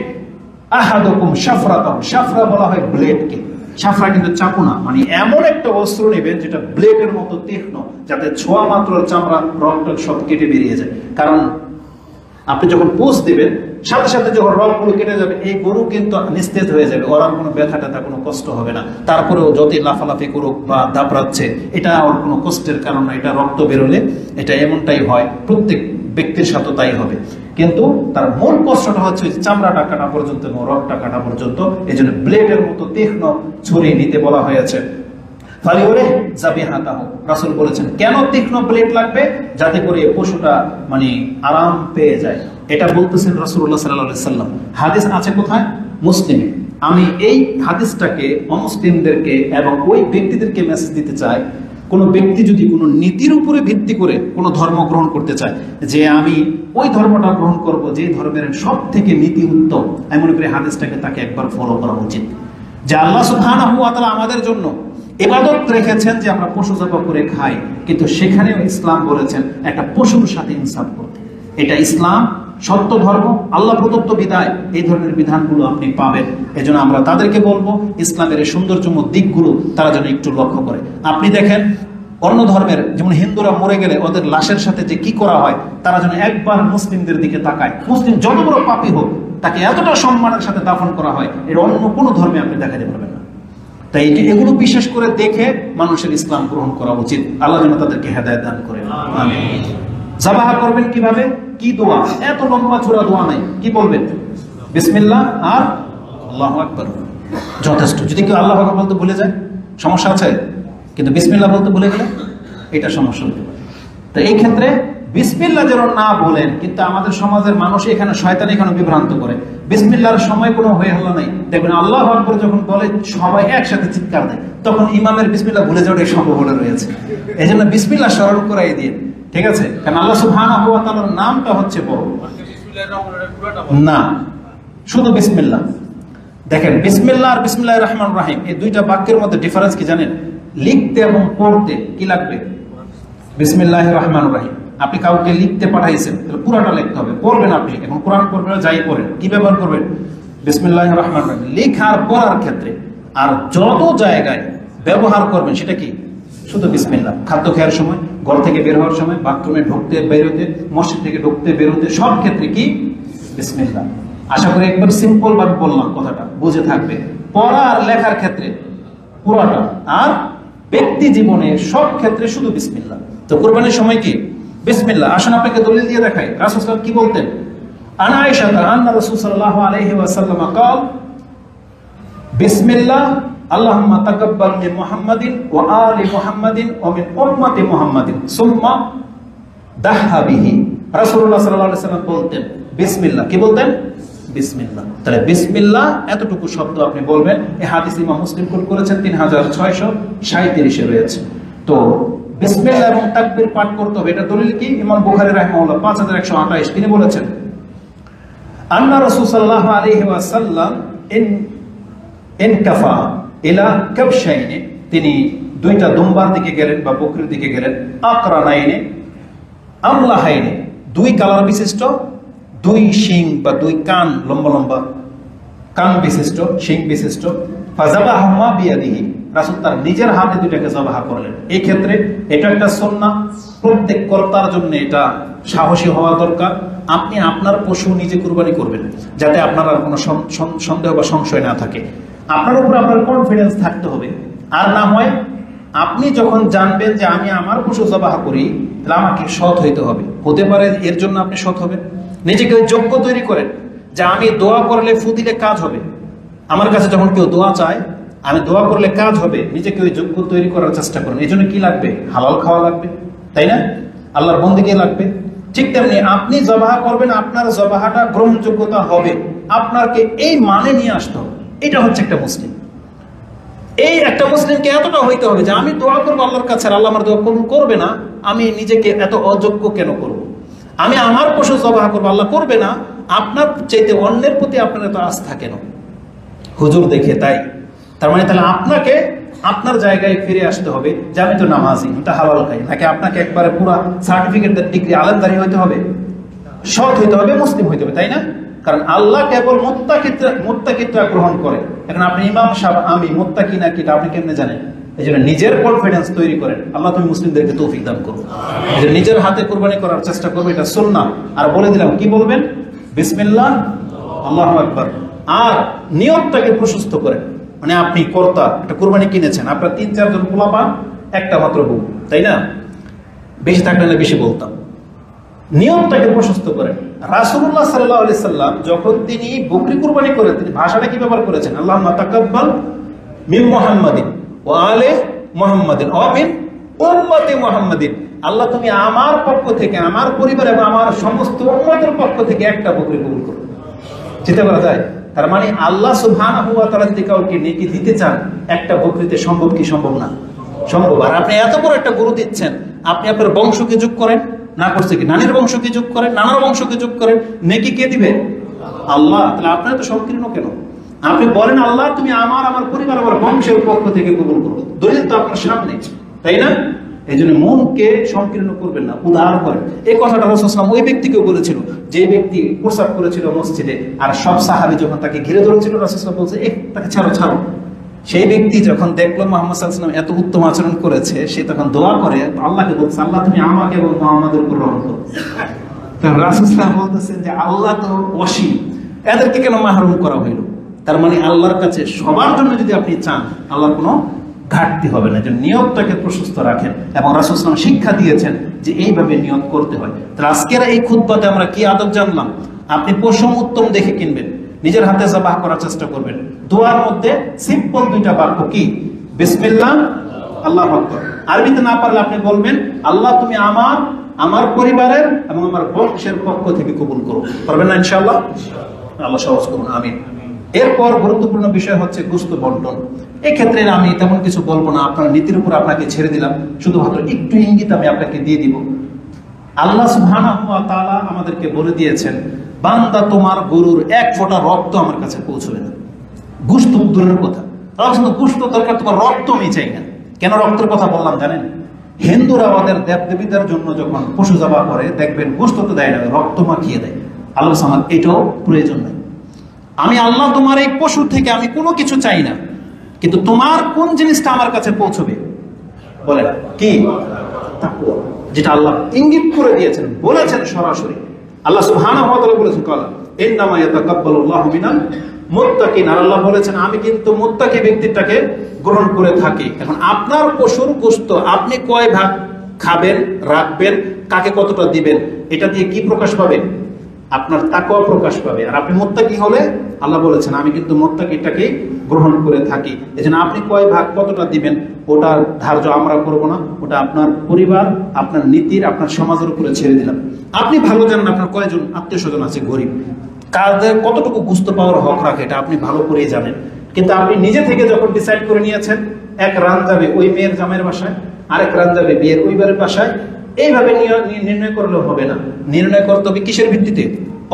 Speaker 1: আহাদুকুম শাফরাতাহু। শাফরা বলা হয় ব্লেডকে। শাফরা কিন্তু চাকু না, মানে এমন একটা অস্ত্র নেবেন যেটা ব্লেডের মতো তীক্ষ্ণ, যাতে ছোঁয়া মাত্র চামড়া রক্ত সব কেটে বেরিয়ে যায়। কারণ আপনি যখন পোষ দিবেন, সাথে সাথে যখন রগগুলো কেটে যাবে, এই গরু কিন্তু নিস্তেজ হয়ে যাবে, ওর কোনো ব্যথা ট্যাথা কোনো কষ্ট হবে না। তারপরেও যতই লাফালাফি করুক বা দাপড়াচ্ছে, এটা ওর কোনো কষ্টের কারণ না। এটা রক্ত বেরোলে এটা এমনটাই হয়, প্রত্যেক ব্যক্তির সাথে তাই হবে। কিন্তু তার মূল কষ্টটা হচ্ছে চামড়াটা কাটা পর্যন্ত এবং রগটা কাটা পর্যন্ত। এই জন্য ব্লেডের মতো তীক্ষ্ণ ছুরি নিতে বলা হয়েছে। রাসূল বলেছেন, কেন তীক্ষ্ণ ব্লেড লাগবে? যাতে করে পশুটা মানে আরাম পেয়ে যায়। এটা বলতেছেন রাসূলুল্লাহ সাল্লাল্লাহু আলাইহি ওয়াসাল্লাম। হাদিস আছে কোথায়? মুসলিমে। আমি এই হাদিসটাকে অমুসলিমদেরকে এবং ওই ব্যক্তিদেরকে মেসেজ দিতে চাই, কোনো ব্যক্তি যদি কোনো নীতির উপরে ভিত্তি করে কোনো ধর্ম গ্রহণ করতে চায়, যে আমি ওই ধর্মটা গ্রহণ করব যে ধর্মের সব থেকে নীতি উত্তম, আমি মনে করি হাদিসটাকে তাকে একবার ফলো করা উচিত। যে আল্লাহ সুবহানাহু ওয়া তাআলা আমাদের জন্য ইবাদত রেখেছেন যে আমরা পশু জবাই করে খাই, কিন্তু সেখানেও ইসলাম বলেছেন একটা পশুর সাথে ইনসাফ করতে। এটা ইসলাম, সত্য ধর্ম, আল্লাহ প্রদত্ত বিধায় এই ধরনের বিধানগুলো আপনি পাবেন। এজন্য আমরা তাদেরকে বলবো ইসলামের এই সৌন্দর্যময় দিকগুলো তারা যেন একটু লক্ষ্য করে। আপনি দেখেন অন্য ধর্মের, যেমন হিন্দুরা মরে গেলে ওদের লাশের সাথে যে কি করা হয়, তারা যেন একবার মুসলিমদের দিকে তাকায়। মুসলিম যত বড় পাপী হোক, তাকে এতটা সম্মানের সাথে দাফন করা হয়, এর অন্য কোনো ধর্মে আপনি দেখাতে পারবেন না। তাই এগুলো বিশেষ করে দেখে মানুষের ইসলাম গ্রহণ করা উচিত। আল্লাহ যেন তাদেরকে হেদায়েত দান করে। আমিন। যাবাহ করবেন কিভাবে? কি দোয়া? এত লম্বা চূড়া দোয়া নাই। কি বলবেন? বিসমিল্লাহ আর আল্লাহু আকবার, যথেষ্ট। যদি কেউ আল্লাহু আকবার বলতে ভুলে যায়, সমস্যা আছে, কিন্তু বিসমিল্লাহ বলতে ভুলে গেলে এটা সমস্যা হতে পারে। তো এই ক্ষেত্রে বিসমিল্লাহ যেন না বলেন, কিন্তু আমাদের সমাজের মানুষ এখানে শয়তান এখানে বিভ্রান্ত করে। বিসমিল্লাহর সময় কোনো হয়ে হলো নাই, দেখবেন আল্লাহু আকবার যখন বলে সবাই একসাথে চিৎকার দেয়, তখন ইমামের বিসমিল্লাহ ভুলে যাওয়ার সম্ভাবনা রয়েছে। এই জন্য বিসমিল্লাহ স্মরণ করাই দিয়ে, ঠিক আছে? কারণ আল্লাহ সুবহানাহু ওয়া তাআলার নামটা হচ্ছে বড় না, শুধু বিসমিল্লাহ। দেখেন, বিসমিল্লাহ আর বিসমিল্লাহির রহমানির রহিম, এই দুইটা বাক্যের মধ্যে ডিফারেন্স কি জানেন? লিখতে এবং পড়তে কি লাগবে? বিসমিল্লাহির রহমানির রহিম। আপনি কাউকে লিখতে পাঠাইছেন, তাহলে পুরাটা লিখতে হবে। পড়বেন আপনি, এখন কোরআন পড়বেন, যাই পড়েন, কি ব্যবহার করবেন? বিসমিল্লাহির রহমানির রহিম। লেখার পড়ার ক্ষেত্রে আর যত জায়গায় ব্যবহার করবেন সেটা কি? শুধু বিসমিল্লাহ। খাদ্য খাওয়ার সময়, ঘর থেকে বের হওয়ার সময়, বাথরুমে ঢুকতে বেরোতে, মসজিদ থেকে ঢুকতে বেরোতে, সব ক্ষেত্রে কি? বিসমিল্লাহ। আশা করি একবার সিম্পল ভাবে বললাম, কথাটা বুঝে থাকবে। পড়া আর লেখার ক্ষেত্রে পুরাটা, আর ব্যক্তি জীবনে সব ক্ষেত্রে শুধু বিসমিল্লাহ। তো কুরবানির সময় কি? বিসমিল্লাহ। আসুন আপনাকে দলিল দিয়ে দেখাই। রাসূল সাল্লাল্লাহু আলাইহি ওয়াসাল্লাম কি বলতেন? আনা আয়েশা আন্না রাসূল সাল্লাল্লাহু আলাইহি ওয়াসাল্লাম قال বিসমিল্লাহ আল্লাহুম্মা তাকাব্বাল মিন মুহাম্মাদিন ওয়া আলি মুহাম্মাদিন ওয়া মিন উম্মতি মুহাম্মাদিন সুম্মা দাহা বিহি। রাসূলুল্লাহ সাল্লাল্লাহু আলাইহি ওয়াসাল্লাম বলতেন বিসমিল্লাহ। কি বলতেন? বিসমিল্লাহ। তাহলে বিসমিল্লাহ এতটুকু শব্দ আপনি বলবেন। এই হাদিস ইমাম মুসলিম কোট করেছেন, 3637 এ রয়েছে। তো বিসমিল্লাহ এবং তাকবীর পাঠ করতে হবে। এটা দলিল কি? ইমাম বুখারী রাহিমাহুল্লাহ 5128 তিনি বলেছেন, আন্না রাসূল সাল্লাল্লাহু আলাইহি ওয়াসাল্লাম ইনকাফা ইলা কাবশাইনি, তিনি দুইটা দুম্বার দিকে গেলেন বা বকরির দিকে গেলেন, আকরানাইনি আমলাহাইনি, দুই কালার বিশিষ্ট, দুই শিং বা দুই কান, লম্বা লম্বা কান বিশিষ্ট, শিং বিশিষ্ট, ফাযাবাহুমা বিয়াদিহি, রাসূল তার নিজের হাতে দুইটাকে জবাহ করলেন। এই ক্ষেত্রে এটা একটা সুন্নাহ, প্রত্যেক কর্তার জন্য এটা সাহসী হওয়া দরকার। আপনি আপনার পশু নিজে কুরবানি করবেন, যাতে আপনার আর কোনো সন্দেহ বা সংশয় না থাকে। আপনার উপর আপনার কনফিডেন্স থাকতে হবে। আর না হয় আপনি যখন জানবেন যে আমি আমার পশু জবাহ করি, তাহলে আমাকে সৎ হইতে হবে। হতে পারে এর জন্য আপনি সৎ হবেন, নিজেকে যোগ্য তৈরি করেন যে আমি দোয়া করলে ফু দিলে কাজ হবে। আমার কাছে যখন কেউ দোয়া চায়, আমি দোয়া করলে কাজ হবে, নিজেকে ওই যোগ্য তৈরি করার চেষ্টা করেন। এই জন্য কি লাগবে? হালাল খাওয়া লাগবে, তাই না? আল্লাহর বন্দেগী লাগবে। ঠিক তেমনি আপনি জবাহ করবেন, আপনার জবাহটা গ্রহণযোগ্যতা হবে, আপনাকে এই মানে নিয়ে আসতে হবে। এটা হচ্ছে একটা মুসলিম। এই একটা মুসলিমকে এতটা হইতে হবে যে আমি দোয়া করবো আল্লাহর কাছে, আল্লাহ আমার দোয়া কবুল করবে না, আমি নিজেকে এত অযোগ্য কেন করব। আমি আমার পশু জবাহ করবো, আল্লাহ করবে না, আপনার চাইতে অন্যের প্রতি আপনার এত আস্থা কেন হুজুর দেখে। তাই তার মানে তাহলে আপনাকে আপনার জায়গায় ফিরে আসতে হবে যে আমি তো নামাজি, এটা হালাল খাই, নাকি আপনাকে একবারে পুরো সার্টিফিকেট ডিগ্রি আলেমদারি হইতে হবে, সৎ হইতে হবে, মুসলিম হইতে হবে, তাই না? কারণ আল্লাহ কেবল মুত্তাকিদরা গ্রহণ করে। এখন আপনি ইমাম সাহেব আমি মুত্তাকি নাকি এটা আপনি কেমনে জানেন? এই জন্য নিজের কনফিডেন্স তৈরি করেন। আল্লাহ তুমি মুসলিমদেরকে তৌফিক দান করো। এই জন্য নিজের হাতে কুরবানি করার চেষ্টা করবে, এটা সুন্নাহ। আর বলে দিলাম কি বলবেন, বিসমিল্লাহ আল্লাহু আকবার। আর নিয়তটাকে প্রশস্ত করেন, মানে আপনি কর্তা, একটা কুরবানি কিনেছেন, আপনার ৩-৪ জন পোলাপান, একটা মাত্র বউ, তাই না? বেশি থাকলে না বেশি বলতাম। নিয়মটাকে প্রশস্ত করেন। রাসূলুল্লাহ সাল্লাল্লাহু আলাইহি সাল্লাম যখন তিনি বকরি কুরবানি করেন, তিনি ভাষাটা কি ব্যবহার করেছেন? আল্লাহুম্মা তাকাব্বাল মিন মুহাম্মাদিন ওয়া আলি মুহাম্মাদিন ওয়া মিন উম্মতি মুহাম্মাদিন। আল্লাহ তুমি আমার পক্ষ থেকে, আমার পরিবার এবং আমার সমস্ত উম্মতের পক্ষ থেকে একটা বকরি কবুল করো। চিন্তা করা যায়? তার মানে আল্লাহ সুবহানাহু ওয়া তাআলা যদি কাউকে নেকি দিতে চান, একটা বকরিতে সম্ভব কি সম্ভব না? সম্ভব। আর আপনি এত বড় একটা গরু দিচ্ছেন, আপনি আপনার বংশকে যোগ করেন, না করছে কি নানির বংশকে যোগ করেন, নানার বংশকে যোগ করেন, নেকি কে দিবে? আল্লাহ। তাহলে আপনার তো সংকীর্ণ কেন? আপনি বলেন আল্লাহ তুমি আমার পরিবার, আমার বংশের পক্ষ থেকে কবুল করো। দলিল তো আপনার সামনে, তাই না? এই জন্য মনকে সংকীর্ণ করবেন না, উদার করেন। এই কথাটা রাসূল সাল্লাল্লাহু আলাইহি ওয়াসাল্লাম ওই ব্যক্তিকেও বলেছিল, যে ব্যক্তি প্রস্রাব করেছিল মসজিদে, আর সব সাহাবী যখন তাকে ঘিরে ধরেছিল, রাসূল সাল্লাল্লাহু আলাইহি ওয়াসাল্লাম বলছে তাকে ছাড়ো ছাড়ো। সেই ব্যক্তি যখন দেখলো মুহাম্মদ সাল্লাল্লাহু আলাইহি ওয়াসাল্লাম এত উত্তম আচরণ করেছে, সে তখন দোয়া করে আল্লাহকে বলছে, আল্লাহ তুমি আমাকে এবং মুহাম্মাদের উপর রহম করো। তখন রাসূল সাল্লাল্লাহু আলাইহি ওয়াসাল্লাম বলতেছেন যে আল্লাহ তো অসীম, এদেরকে কেন মাহরুম করা হইল? তার মানে আল্লাহর কাছে সবার জন্য যদি আপনি চান, আল্লাহর কোনো ঘাটতি হবে না। যে নিয়তটাকে প্রশস্ত রাখেন, এবং রাসূল সাল্লাল্লাহু আলাইহি ওয়াসাল্লাম শিক্ষা দিয়েছেন যে এইভাবে নিয়ত করতে হয়। তাহলে আজকের এই খুতবাতে আমরা কি আদব জানলাম? আপনি পশম উত্তম দেখে কিনবেন, নিজের হাতে জবাহ করার চেষ্টা করবেন। দোয়ার মধ্যে সিম্পল দুইটা বাক্য, কি? বিসমিল্লাহ আল্লাহু আকবার। আরবিতে না পারলে আপনি বলবেন আল্লাহ তুমি আমার পরিবারের এবং আমার বংশের পক্ষ থেকে কবুল করো। পারবেন না ইনশাআল্লাহ? আল্লাহ সহজ করুন, আমিন। এরপর গুরুত্বপূর্ণ বিষয় হচ্ছে গোশত বন্টন। এই ক্ষেত্রে আমি তেমন কিছু বলবো না, আপনার নীতির উপর আপনাকে ছেড়ে দিলাম। শুধুমাত্র একটু ইঙ্গিত আমি আপনাকে দিয়ে দিব। আল্লাহ সুবহানাহু ওয়া তাআলা আমাদেরকে বলে দিয়েছেন, বান্দা তোমার গরুর এক ফোঁটা রক্ত আমার কাছে পৌঁছবে না। গোশত দূরের কথা, গোশত দরকার, তোমার রক্ত আমি চাই না। কেন রক্তের কথা বললাম জানেন? হিন্দুরা আমাদের দেবদেবীদের জন্য যখন পশু জবাই করে, দেখবেন গোশত তো দেয় না, রক্ত মাখিয়ে দেয়। আল্লাহ আমার এটাও প্রয়োজন নাই। আমি আল্লাহ তোমার এই পশু থেকে আমি কোনো কিছু চাই না, কিন্তু তোমার কোন জিনিসটা আমার কাছে পৌঁছবে? বলেন কি? তাকওয়া, যেটা আল্লাহ ইঙ্গিত করে দিয়েছেন, বলেছেন সরাসরি। আল্লাহ সুবহানাহু ওয়া তাআলা বলেছেন, কালা ইন্নামা ইয়াতাকাব্বালুল্লাহু মিনাল মুত্তাকিন। আল্লাহ বলেছেন আমি কিন্তু মুত্তাকি ব্যক্তিটাকে গ্রহণ করে থাকি। এখন আপনার পশুর গোশত আপনি কয় ভাগ খাবেন, রাখবেন, কাকে কতটা দিবেন, এটা দিয়ে কি প্রকাশ পাবে? আপনার তাকওয়া প্রকাশ পাবে। আর আপনি মুত্তাকি হলে আল্লাহ বলেছেন আমি কিন্তু মুত্তাকিটাকে গ্রহণ করে থাকি। এজন্য আপনি কয় ভাগ কতটা দিবেন ওটার ধার্য আমরা করব না, ওটা আপনার পরিবার, আপনার নীতির, আপনার সমাজের উপরে ছেড়ে দিলাম। আপনি ভালো জানেন আপনার কয়জন আত্মীয় স্বজন আছে গরিব, কাদের কতটুকু গোশত পাওয়ার হক রাখে, এটা আপনি ভালো করেই জানেন। কিন্তু আপনি নিজে থেকে যখন ডিসাইড করে নিয়েছেন এক রান যাবে ওই মেয়ের জামাইয়ের বাসায়, আরেক রান যাবে বিয়ের ওই বারের বাসায়, এইভাবে নির্ণয় করলেও হবে না। নির্ণয় করতে হবে কিসের ভিত্তিতে?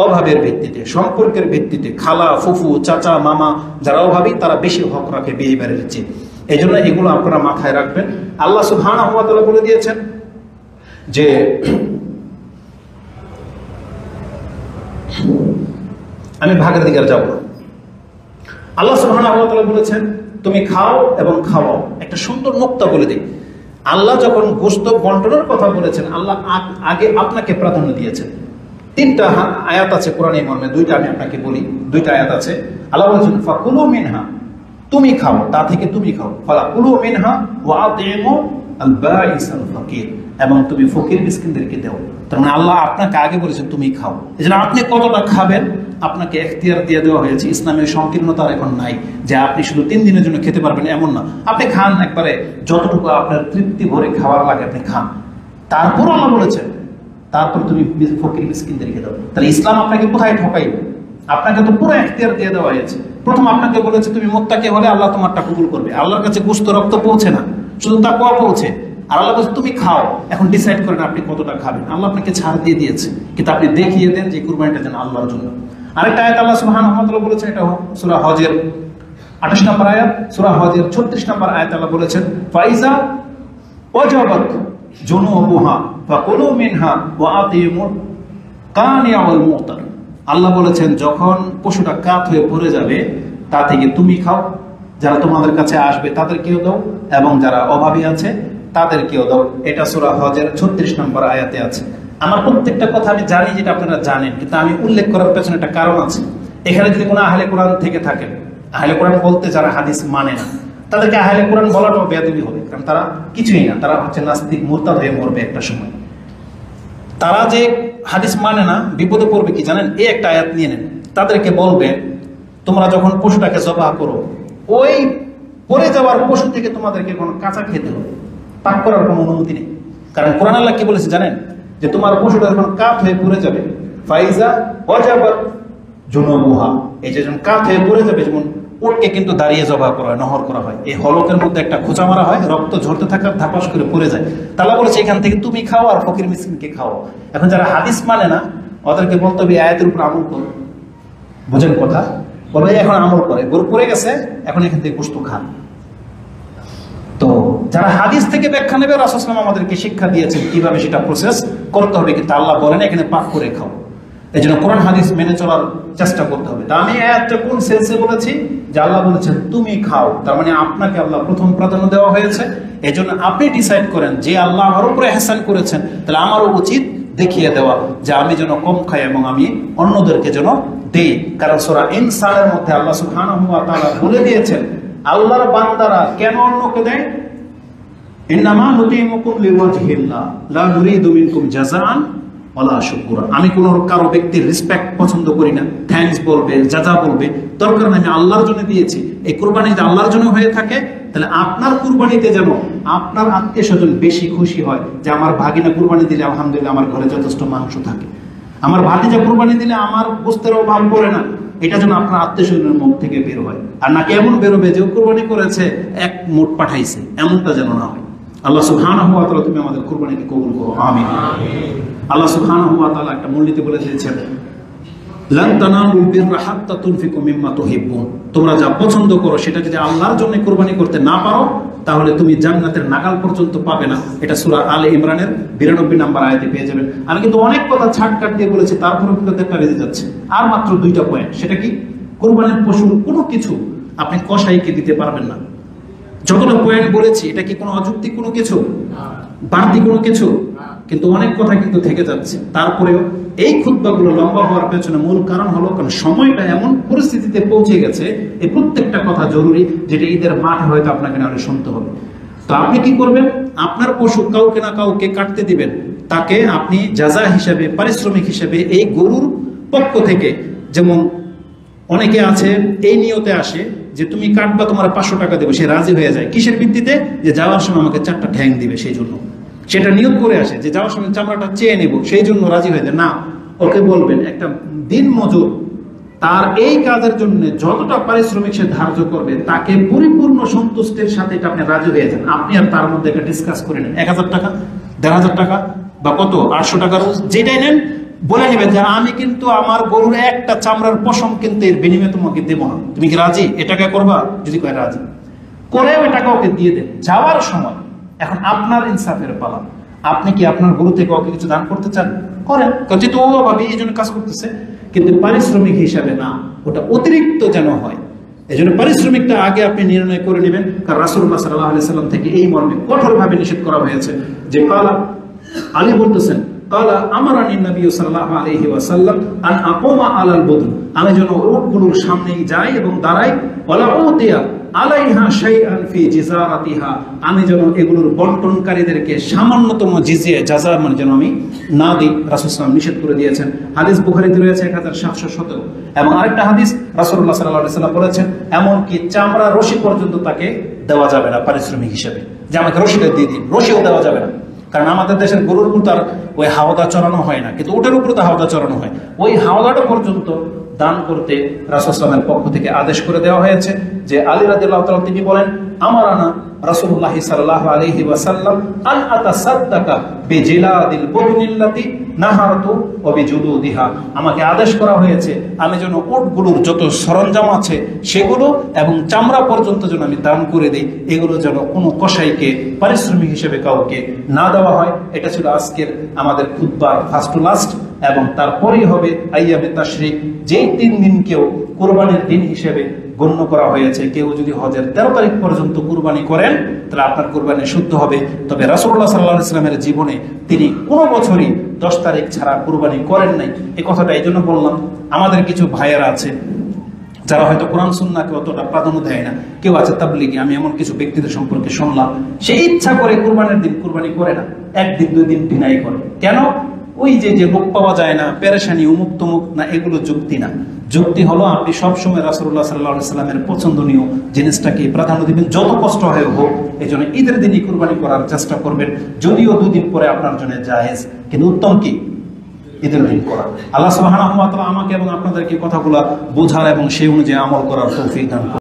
Speaker 1: অভাবের ভিত্তিতে, সম্পর্কের ভিত্তিতে। খালা, ফুফু, চাচা, মামা যারা অভাবী তারা বেশি হক রাখে বিয়ে বাড়ির চেয়ে। এই জন্য এগুলো আপনারা মাথায় রাখবেন। আল্লাহ সুবহানাহু ওয়া তাআলা বলে দিয়েছেন যে আমি ভাগের দিকে যাব না। আল্লাহ সুবহানাহু ওয়া তাআলা বলেছেন তুমি খাও এবং খাওয়াও। একটা সুন্দর নোক্তা বলে দিই, আল্লাহ যখন গোশত বন্টনের কথা বলেছেন, আল্লাহ আগে আপনাকে প্রাধান্য দিয়েছেন। 3টা আয়াত আছে কোরআনে মর্মে, 2টা আমি আপনাকে বলি। 2টা আয়াত আছে। আল্লাহ বলেছেন ফাকুলু মিনহা, তুমি খাও, তা থেকে তুমি খাও। ফাকুলু মিনহা ওয়া আতিমু আল বাইস আল ফাকির, এবং তুমি ফকির মিসকিনদেরকে দাও। তার মানে আল্লাহ আপনাকে আগে বলেছেন তুমি খাও। এজন্য আপনি কতটা খাবেন আপনাকে এখতিয়ার দিয়ে দেওয়া হয়েছে। ইসলামের সংকীর্ণতা এখন নাই যে আপনি শুধু 3 দিনের জন্য খেতে পারবেন এমন না। আপনি খান, একবারে যতটুকু আপনার তৃপ্তি ভরে খাওয়ার লাগে আপনি খান। তারপর আল্লাহ বলেছেন তারপর তুমি ফকির মিসকিনদেরকে দাও। তাহলে ইসলাম আপনাকে কোথায় ঠকাইবে? আপনাকে তো পুরো এখতিয়ার দিয়ে দেওয়া হয়েছে। প্রথম আপনাকে বলেছে তুমি মুত্তাকি হলে আল্লাহ তোমারটা কবুল করবে। আল্লাহর কাছে গোশত রক্ত পৌঁছে না, শুধু তাকওয়া পৌঁছে। আর আল্লাহ বলছে তুমি খাও, এখন ডিসাইড করেন আপনি কতটা খাবেন। আল্লাহ আপনাকে ছাড় দিয়ে দিয়েছে, কিন্তু আপনি দেখিয়ে দেন যে কুরবানিটা যেন আল্লাহর জন্য। আরেকটা আয়াত আল্লাহ সুবহানাহু ওয়া তাআলা বলেছেন, এটা সূরা হজের 28 নম্বর আয়াত, সূরা হজের 36 নম্বর আয়াত আল্লাহ বলেছেন ফাইজা ওয়াজাবাত জুনুবুহা ফাকুলু মিনহা ওয়া আতিমুল কানিয়া ওয়াল মুতার। আল্লাহ বলেছেন যখন পশুটা কাত হয়ে পড়ে যাবে তা থেকে তুমি খাও, যারা তোমাদের কাছে আসবে তাদেরকেও দাও, এবং যারা অভাবী আছে তাদেরকেও দাও। এটা সূরা হজের 36 নম্বর আয়াতে আছে। আমার প্রত্যেকটা কথা আমি জানি যেটা আপনারা জানেন, কিন্তু আমি উল্লেখ করার পেছনে একটা কারণ আছে। এখানে যদি কোনো আহলে কোরআন থেকে থাকেন, আহলে কোরআন বলতে যারা হাদিস মানে না, তাদেরকে আহলে কোরআন বলাটাও বেয়াদবি হবে, কারণ তারা কিছুই না, তারা হচ্ছে নাস্তিক, মুরতাদ হয়ে মরবে একটা সময়। তারা যে হাদিস মানে না বিপদে পড়বে কি জানেন? এই একটা আয়াত নিয়ে নেন, তাদেরকে বলবেন তোমরা যখন পশুটাকে জবাহ করো, ওই পড়ে যাওয়ার পশু থেকে তোমাদেরকে কোনো কাঁচা খেতে হবে, পাক করার কোনো অনুমতি নেই। কারণ কোরআন আল্লাহ কি বলেছে জানেন? যে তোমার পশুটা যখন কাত হয়ে পড়ে যাবে, ফাইজা ওয়াজাবাত জুনুবুহা, এই যে যখন কাত হয়ে পড়ে যাবে, যেমন উটকে কিন্তু দাঁড়িয়ে জবাহ করা হয়, নহর করা হয়, এই হলকের মধ্যে একটা খোঁচা মারা হয়, রক্ত ঝরতে থাকার ধাপাস করে পড়ে যায়। তাআলা বলেছে এখান থেকে তুমি খাও আর ফকির মিসকিনকে খাও। এখন যারা হাদিস মানে না ওদেরকে বলতে হবে আয়াতের উপর আমল করো। বুঝেন কথা? বলে এখন আমল করে, গরু পড়ে গেছে, এখন এখান থেকে গোশত খান। তো যারা হাদিস থেকে ব্যাখ্যা নেবে, রাসূল সাল্লাল্লাহু আলাইহি ওয়াসাল্লাম আমাদেরকে শিক্ষা দিয়েছেন কিভাবে সেটা প্রসেস করতে হবে, কিন্তু আল্লাহ বলেন এখানে পাক করে খাও। এই জন্য কোরআন হাদিস মেনে চলার চেষ্টা করতে হবে। তা আমি আয়াতটা কোন সেন্সে বলেছি যে আল্লাহ বলেছেন তুমি খাও, তার মানে আপনাকে আল্লাহ প্রথম প্রাধান্য দেওয়া হয়েছে। এই জন্য আপনি ডিসাইড করেন যে আল্লাহ আমার উপরে ইহসান করেছেন, তাহলে আমারও উচিত দেখিয়ে দেওয়া যে আমি যেন কম খাই এবং আমি অন্যদেরকে যেন দেই। কারণ সূরা ইনসানের মধ্যে আল্লাহ সুবহানাহু ওয়া তাআলা বলে দিয়েছেন আল্লাহর বান্দারা কেন অন্যকে দেয়, ইন্নামা নুতিমুকুম লিওয়াজহিল্লাহ লা নুরিদু মিনকুম জাযাআন ওয়ালা শুকরা। আমি কোন কারো ব্যক্তির রেসপেক্ট পছন্দ করি না, থ্যাঙ্কস বলবে, জাযা বলবে, দরকার নাই, আমি আল্লাহর জন্য দিয়েছি। এই কুরবানি যদি আল্লাহর জন্য হয়ে থাকে, তাহলে আপনার কুরবানিতে যেন আপনার আত্মীয় স্বজন বেশি খুশি হয় যে আমার ভাগিনা কুরবানি দিলে আলহামদুলিল্লাহ আমার ঘরে যথেষ্ট মাংস থাকে, আমার ভাতিজা কুরবানি দিলে আমার গোশতের অভাব পড়ে না, এটা যেন আপনার আত্মীয় স্বজনের মুখ থেকে বের হয়। আর নাকি এমন বেরোবে যে কুরবানি করেছে এক মোট পাঠাইছে, এমনটা যেন না হয়। আল্লাহ সুবহানাহু ওয়া তাআলা তুমি আমাদের কুরবানিকে কবুল করো, আমিন। আল্লাহ সুবহানাহু ওয়া তাআলা একটা মূলনীতি বলে দিয়েছেন, লান তানালুল বিররা হাত্তা তুনফিকু মিম্মা তুহিব্বুন। তোমরা যা পছন্দ করো সেটা যদি আল্লাহর জন্য কুরবানি করতে না পারো, তাহলে তুমি জান্নাতের নাগাল পর্যন্ত পাবে না। এটা সূরা আলে ইমরানের 92 নম্বর আয়াতে পেয়ে যাবেন। আমি কিন্তু অনেক কথা ছাটকাট দিয়ে বলেছি, তারপরেও কিন্তু একটা বেজে যাচ্ছে। আর মাত্র 2টা পয়েন্ট, সেটা কি? কুরবানির পশুর কোনো কিছু আপনি কসাইকে দিতে পারবেন না। যতটা পয়েন্ট বলেছি এটা কি কোনো অযৌক্তিক কোনো কিছু, বাড়তি কোনো কিছু? কিন্তু অনেক কথা কিন্তু থেকে যাচ্ছে। তারপরেও এই খুতবাগুলো লম্বা হওয়ার পেছনে মূল কারণ হলো কারণ সময়টা এমন পরিস্থিতিতে পৌঁছে গেছে, এই প্রত্যেকটা কথা জরুরি, যেটা ঈদের মাঠে হয়তো আপনাকে না শুনতে হবে। তো আপনি কি করবেন? আপনার পশু কাউকে না কাউকে কাটতে দিবেন, তাকে আপনি জাযা হিসাবে, পারিশ্রমিক হিসাবে এই গরুর পক্ষ থেকে, যেমন অনেকে আছে এই নিয়তে আসে যে তুমি কাটবা, তোমার 500 টাকা দেবো, সে রাজি হয়ে যায়। কিসের ভিত্তিতে? যে যাওয়ার সময় আমাকে 4টা ঠ্যাং দিবে, সেই জন্য সেটা নিয়োগ করে আসে যে যাওয়ার সময় চামড়াটা চেয়ে নেব, সেই জন্য রাজি হয়ে যায়। না, ওকে বলবেন একটা দিন মজুর তার এই কাজের জন্য যতটা পারিশ্রমিক সে ধার্য করবে, তাকে পরিপূর্ণ সন্তুষ্টির সাথে এটা আপনি রাজি হয়ে যান। আপনি আর তার মধ্যে একটা ডিসকাস করে নেন, 1000 টাকা, 1500 টাকা বা কত, 800 টাকা রোজ, যেটাই নেন বলে নেবেন যে আমি কিন্তু আমার গরুর একটা চামড়ার পশম কিন্তু এর বিনিময়ে তোমাকে দেবো না, তুমি কি রাজি? এটাকে করবা? যদি কয় রাজি, করে ওই টাকা ওকে দিয়ে দেন যাওয়ার সময়। এখন আপনার ইনসাফের পালা, আপনি কি আপনার গরু থেকে ওকে কিছু দান করতে চান? করেন, কারণ যেহেতু ও ভাবি এই জন্য কাজ করতেছে, কিন্তু পারিশ্রমিক হিসাবে না, ওটা অতিরিক্ত যেন হয়। এই জন্য পারিশ্রমিকটা আগে আপনি নির্ণয় করে নেবেন। কারণ রাসূলুল্লাহ সাল্লাল্লাহু আলাইহি সাল্লাম থেকে এই মর্মে কঠোরভাবে নিষেধ করা হয়েছে যে কালা, আলী বলতেছেন কালা আমারানি নবী সাল্লাল্লাহু আলাইহি ওয়াসাল্লাম আন আকুমা আলাল বুদন, আমি যেন উটগুলোর সামনেই যাই এবং দাঁড়াই, ওয়ালা উতিয়া আলাইহা শাইআন ফি জিজারাতিহা, আমি যেন এগুলোর বন্টনকারীদেরকে সামান্যতম জিজিয়া, জাযা মানে যেন আমি না দিই। রাসূল সাল্লাল্লাহু আলাইহি ওয়াসাল্লাম নিষেধ করে দিয়েছেন। হাদিস বুখারীতে রয়েছে 1717। এবং আরেকটা হাদিস রাসূলুল্লাহ সাল্লাল্লাহু আলাইহি ওয়াসাল্লাম বলেছেন এমনকি চামড়া রশি পর্যন্ত তাকে দেওয়া যাবে না পারিশ্রমিক হিসেবে, যে আমাকে রশিটা দিয়ে দিন, রশিও দেওয়া যাবে না। কারণ আমাদের দেশের গরুর উপর তার ওই হাওদা চড়ানো হয় না, কিন্তু ওটার উপরে তো হাওদা চড়ানো হয়। ওই হাওদাটা পর্যন্ত দান করতে রাসূল সাল্লাল্লাহু আলাইহি ওয়াসাল্লামের পক্ষ থেকে আদেশ করে দেওয়া হয়েছে যে আলী রাদিয়াল্লাহু তাআলা তিনি বলেন, আমারানা রাসূলুল্লাহ সাল্লাল্লাহু আলাইহি ওয়াসাল্লাম আন আতাসাদদাকা বিজিলাদিল বুদনিল্লাতি নাহারতু ওয়া বিজুলুদিহা, আমাকে আদেশ করা হয়েছে আমি যেন উটগুলোর যত সরঞ্জাম আছে সেগুলো এবং চামড়া পর্যন্ত যেন আমি দান করে দিই, এগুলো যেন কোনো কসাইকে পারিশ্রমিক হিসেবে কাউকে না দেওয়া হয়। এটা ছিল আজকের আমাদের খুতবার ফার্স্ট টু লাস্ট, এবং তারপরেই হবে আইয়ামে তাশরিক, যেই 3 দিনকেও কুরবানির দিন হিসেবে গণ্য করা হয়েছে। কেউ যদি হজের 13 তারিখ পর্যন্ত কুরবানি করেন তাহলে আপনার কুরবানি শুদ্ধ হবে। তবে রাসূলুল্লাহ সাল্লাল্লাহু আলাইহি ওয়াসাল্লামের জীবনে তিনি কোনো বছরই 10 তারিখ ছাড়া কুরবানি করেন নাই। এই কথাটা এই জন্য বললাম, আমাদের কিছু ভাইয়েরা আছে যারা হয়তো কোরআন সুন্নাহকে অতটা প্রাধান্য দেয় না। কেউ আছে তাবলীগী, আমি এমন কিছু ব্যক্তিদের সম্পর্কে শুনলাম, সে ইচ্ছা করে কুরবানির দিন কুরবানি করে না, 1 দিন 2 দিন ডিনাই করে। কেন? ওই যে লোক পাওয়া যায় না, পেরেশানি, উমুক তুমুক না, এগুলো যুক্তি না। যুক্তি হলো আপনি সবসময় রাসূলুল্লাহ সাল্লাল্লাহু আলাইহি ওয়াসাল্লামের পছন্দনীয় জিনিসটাকে প্রাধান্য দিবেন, যত কষ্ট হয় হোক। এই জন্য ঈদের দিনই কুরবানি করার চেষ্টা করবেন, যদিও 2 দিন পরে আপনার জন্য জায়েজ, কিন্তু উত্তম কি ঈদের দিন করা। আল্লাহ সুবহানাহু ওয়া তাআলা আমাকে এবং আপনাদেরকে কথাগুলো বোঝার এবং সেই অনুযায়ী আমল করার তৌফিক দান করুন।